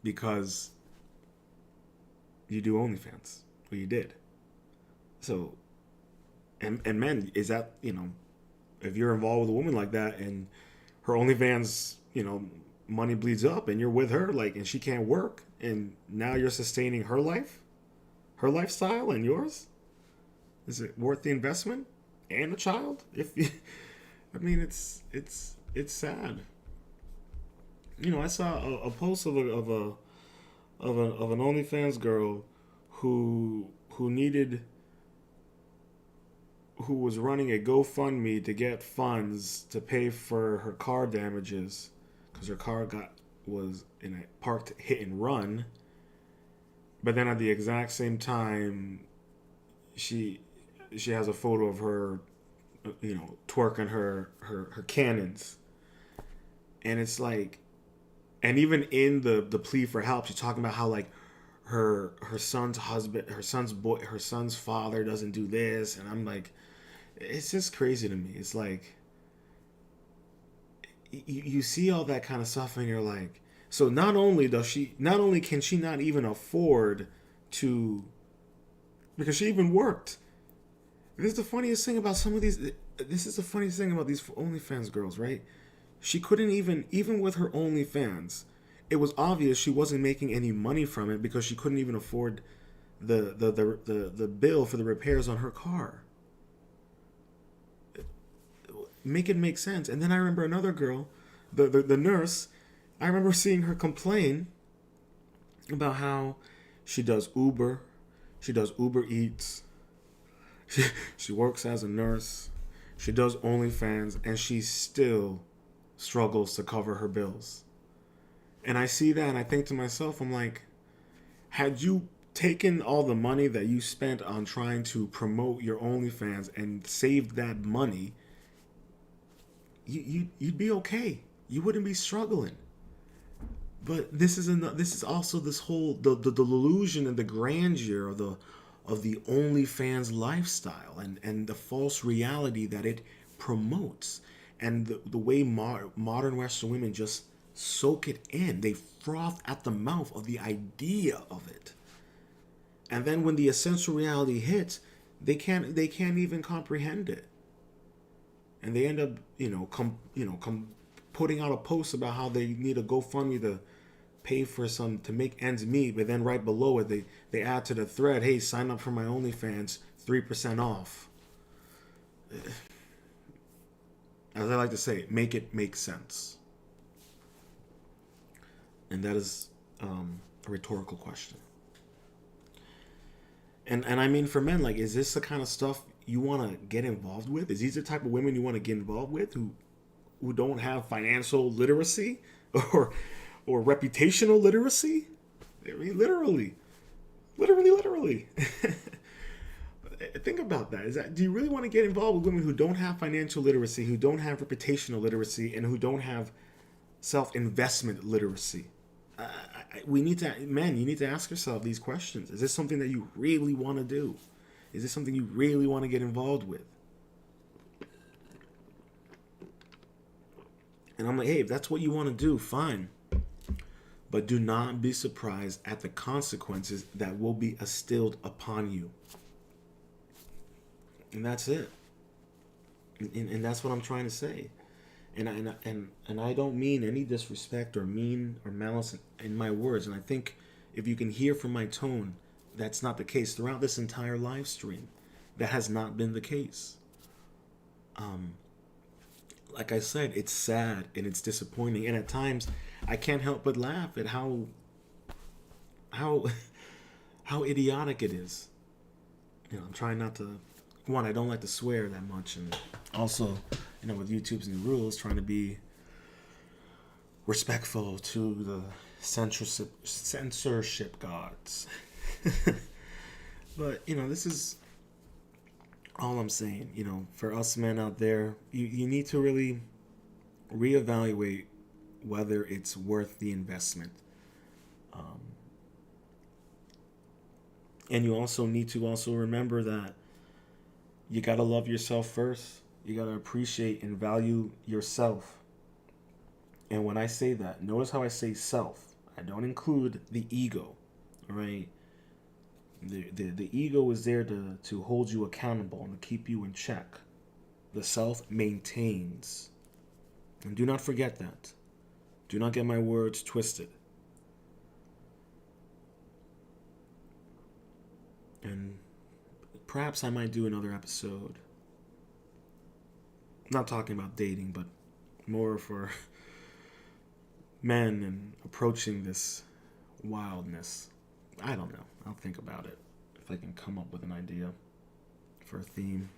because you do OnlyFans, or you did. So, and men, is that, if you're involved with a woman like that and her OnlyFans, money bleeds up and you're with her, and she can't work, and now you're sustaining her life, her lifestyle, and yours, is it worth the investment and a child? It's sad. I saw a post of an OnlyFans girl who was running a GoFundMe to get funds to pay for her car damages because her car was in a parked hit and run. But then at the exact same time, she has a photo of her, twerking her cannons, and it's like, and even in the plea for help, she's talking about how her son's husband, her son's father doesn't do this, and I'm like, it's just crazy to me. It's like you see all that kind of stuff, and you're like, so not only can she not even afford to, because she even worked. This is the funniest thing about some of these. This is the funniest thing about these OnlyFans girls, right? She couldn't even with her OnlyFans, it was obvious she wasn't making any money from it because she couldn't even afford the bill for the repairs on her car. Make it make sense. And then I remember another girl, the nurse, I remember seeing her complain about how she does Uber Eats, she works as a nurse, she does OnlyFans, and she still struggles to cover her bills. And I see that and I think to myself, I'm like, had you taken all the money that you spent on trying to promote your OnlyFans and saved that money, you'd be okay. You wouldn't be struggling. But this is also this whole the delusion and the grandeur of the OnlyFans lifestyle and the false reality that it promotes, and the way modern Western women just soak it in. They froth at the mouth of the idea of it, and then when the essential reality hits, they can't even comprehend it, and they end up putting out a post about how they need a GoFundMe to pay for to make ends meet, but then right below it they add to the thread, hey, sign up for my OnlyFans, 3% off. As I like to say, make it make sense. And that is a rhetorical question. And I mean, for men, is this the kind of stuff you want to get involved with? Is these the type of women you want to get involved with who don't have financial literacy or reputational literacy? I mean, literally. Think about that. Do you really want to get involved with women who don't have financial literacy, who don't have reputational literacy, and who don't have self-investment literacy? You need to ask yourself these questions. Is this something that you really want to do? Is this something you really want to get involved with? And I'm like, hey, if that's what you want to do, fine. But do not be surprised at the consequences that will be instilled upon you. And that's it. And that's what I'm trying to say. And I don't mean any disrespect or mean or malice in my words. And I think if you can hear from my tone, that's not the case. Throughout this entire live stream, that has not been the case. Like I said, it's sad and it's disappointing. And at times, I can't help but laugh at how idiotic it is. I'm trying not to... One, I don't like to swear that much, and also, with YouTube's new rules, trying to be respectful to the censorship gods. But this is all I'm saying. For us men out there, you need to really reevaluate whether it's worth the investment. And you also need to remember that you got to love yourself first. You got to appreciate and value yourself. And when I say that, notice how I say self. I don't include the ego, all right? The ego is there to hold you accountable and to keep you in check. The self maintains. And do not forget that. Do not get my words twisted. And perhaps I might do another episode. Not talking about dating, but more for men and approaching this wildness. I don't know. I'll think about it if I can come up with an idea for a theme.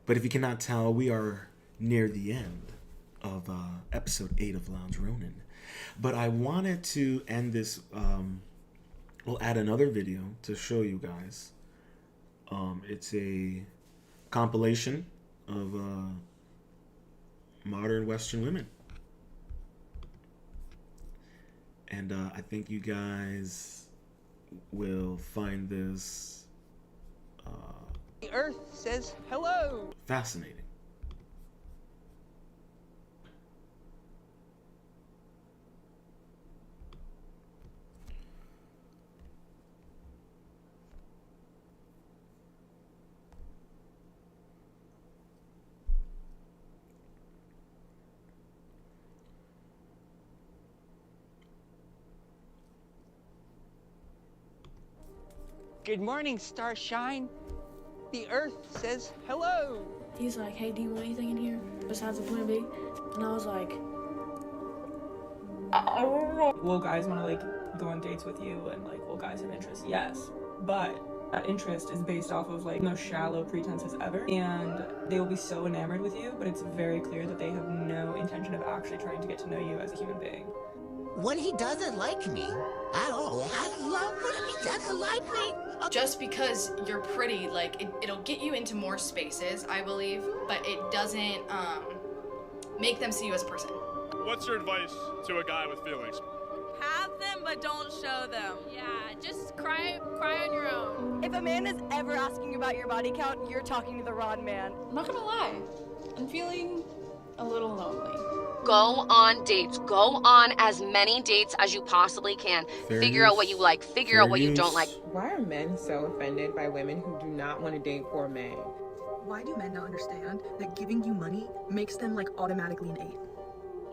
But if you cannot tell, we are near the end of episode 8 of Lounge Ronin. But I wanted to end this... we'll add another video to show you guys. It's a compilation of modern Western women. And I think you guys will find this The Earth says hello. fascinating. Good morning, Starshine. The Earth says hello. He's like, hey, do you want anything in here besides a plan B? And I was like, I don't know. Will guys want to go on dates with you, and will guys have interest? Yes, but that interest is based off of the most shallow pretenses ever, and they will be so enamored with you, but it's very clear that they have no intention of actually trying to get to know you as a human being. When he doesn't like me at all, I love when he doesn't like me. Just because you're pretty, it'll get you into more spaces, I believe, but it doesn't make them see you as a person. What's your advice to a guy with feelings? Have them, but don't show them. Yeah, just cry on your own. If a man is ever asking about your body count, you're talking to the wrong man. I'm not gonna lie, I'm feeling a little lonely. Go on dates. Go on as many dates as you possibly can. Figure out what you like. Figure out what you don't like. Why are men so offended by women who do not want to date poor men? Why do men not understand that giving you money makes them automatically an 8?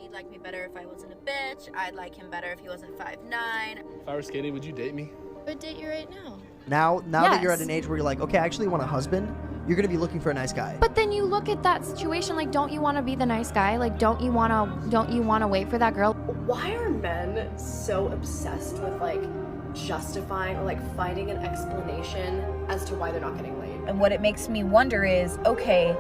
He'd like me better if I wasn't a bitch. I'd like him better if he wasn't 5'9". If I were skinny, would you date me? I would date you right now. Now that you're at an age where you're like, okay, I actually want a husband, you're gonna be looking for a nice guy. But then you look at that situation, don't you want to be the nice guy? Don't you want to wait for that girl? Why are men so obsessed with justifying or finding an explanation as to why they're not getting laid? And what it makes me wonder is, okay,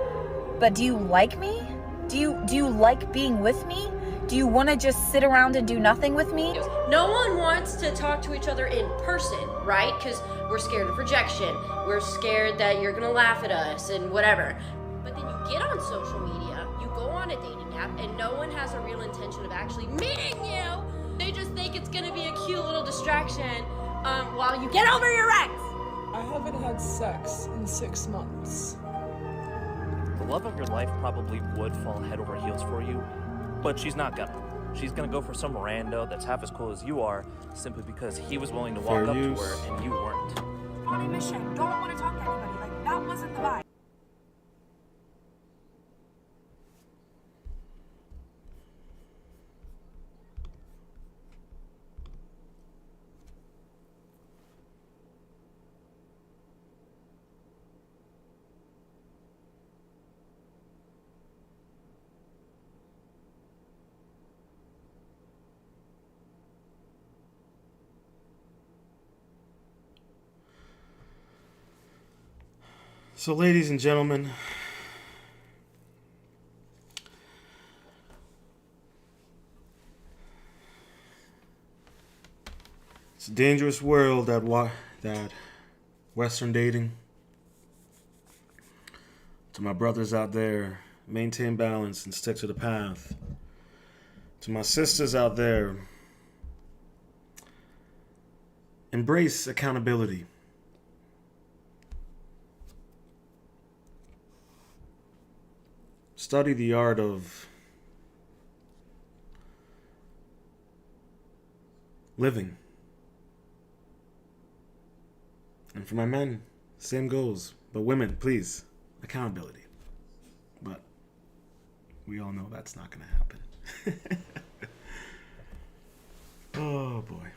but do you like me? Do you like being with me? Do you want to just sit around and do nothing with me? No one wants to talk to each other in person, right? Because we're scared of rejection. We're scared that you're gonna laugh at us and whatever. But then you get on social media, you go on a dating app, and no one has a real intention of actually meeting you. They just think it's gonna be a cute little distraction while you get over your ex. I haven't had sex in 6 months. The love of your life probably would fall head over heels for you, but she's not gonna. She's gonna go for some rando that's half as cool as you are, simply because he was willing to walk up to her and you weren't. On a mission, don't want to talk to anybody. Like, that wasn't the vibe. So, ladies and gentlemen, it's a dangerous world, that Western dating. To my brothers out there, maintain balance and stick to the path. To my sisters out there, embrace accountability. Study the art of living. And for my men, same goes. But women, please, accountability. But we all know that's not going to happen. Oh, boy.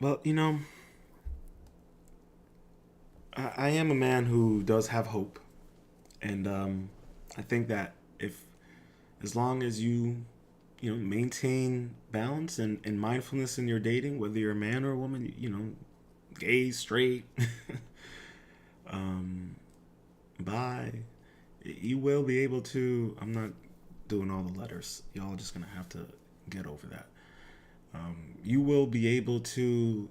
Well, you know, I am a man who does have hope, and I think that as long as you maintain balance and mindfulness in your dating, whether you're a man or a woman, gay, straight, bi, you will be able to. I'm not doing all the letters. Y'all are just gonna have to get over that. You will be able to,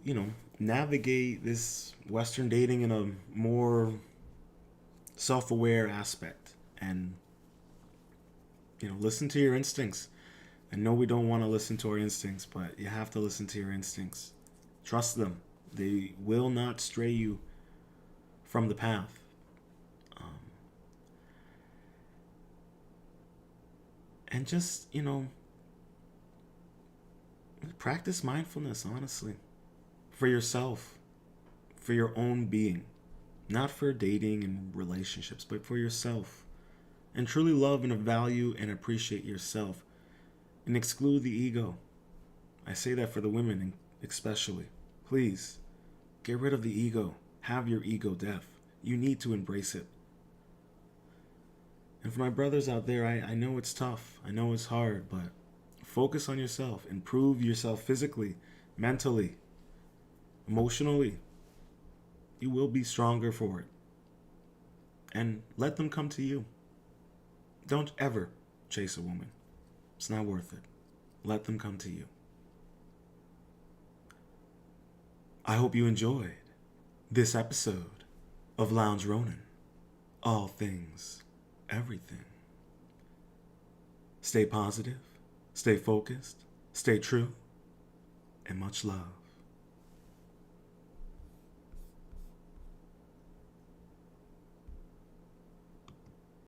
navigate this Western dating in a more self-aware aspect, and listen to your instincts. I know we don't want to listen to our instincts, but you have to listen to your instincts. Trust them. They will not stray you from the path. And just, practice mindfulness, honestly. For yourself, for your own being, not for dating and relationships, but for yourself, and truly love and value and appreciate yourself, and exclude the ego. I say that for the women especially. Please, get rid of the ego. Have your ego death. You need to embrace it. And for my brothers out there, I know it's tough. I know it's hard, but focus on yourself. Improve yourself physically, mentally, emotionally. You will be stronger for it. And let them come to you. Don't ever chase a woman. It's not worth it. Let them come to you. I hope you enjoyed this episode of Lounge Ronin. All things, everything. Stay positive, stay focused, stay true, and much love.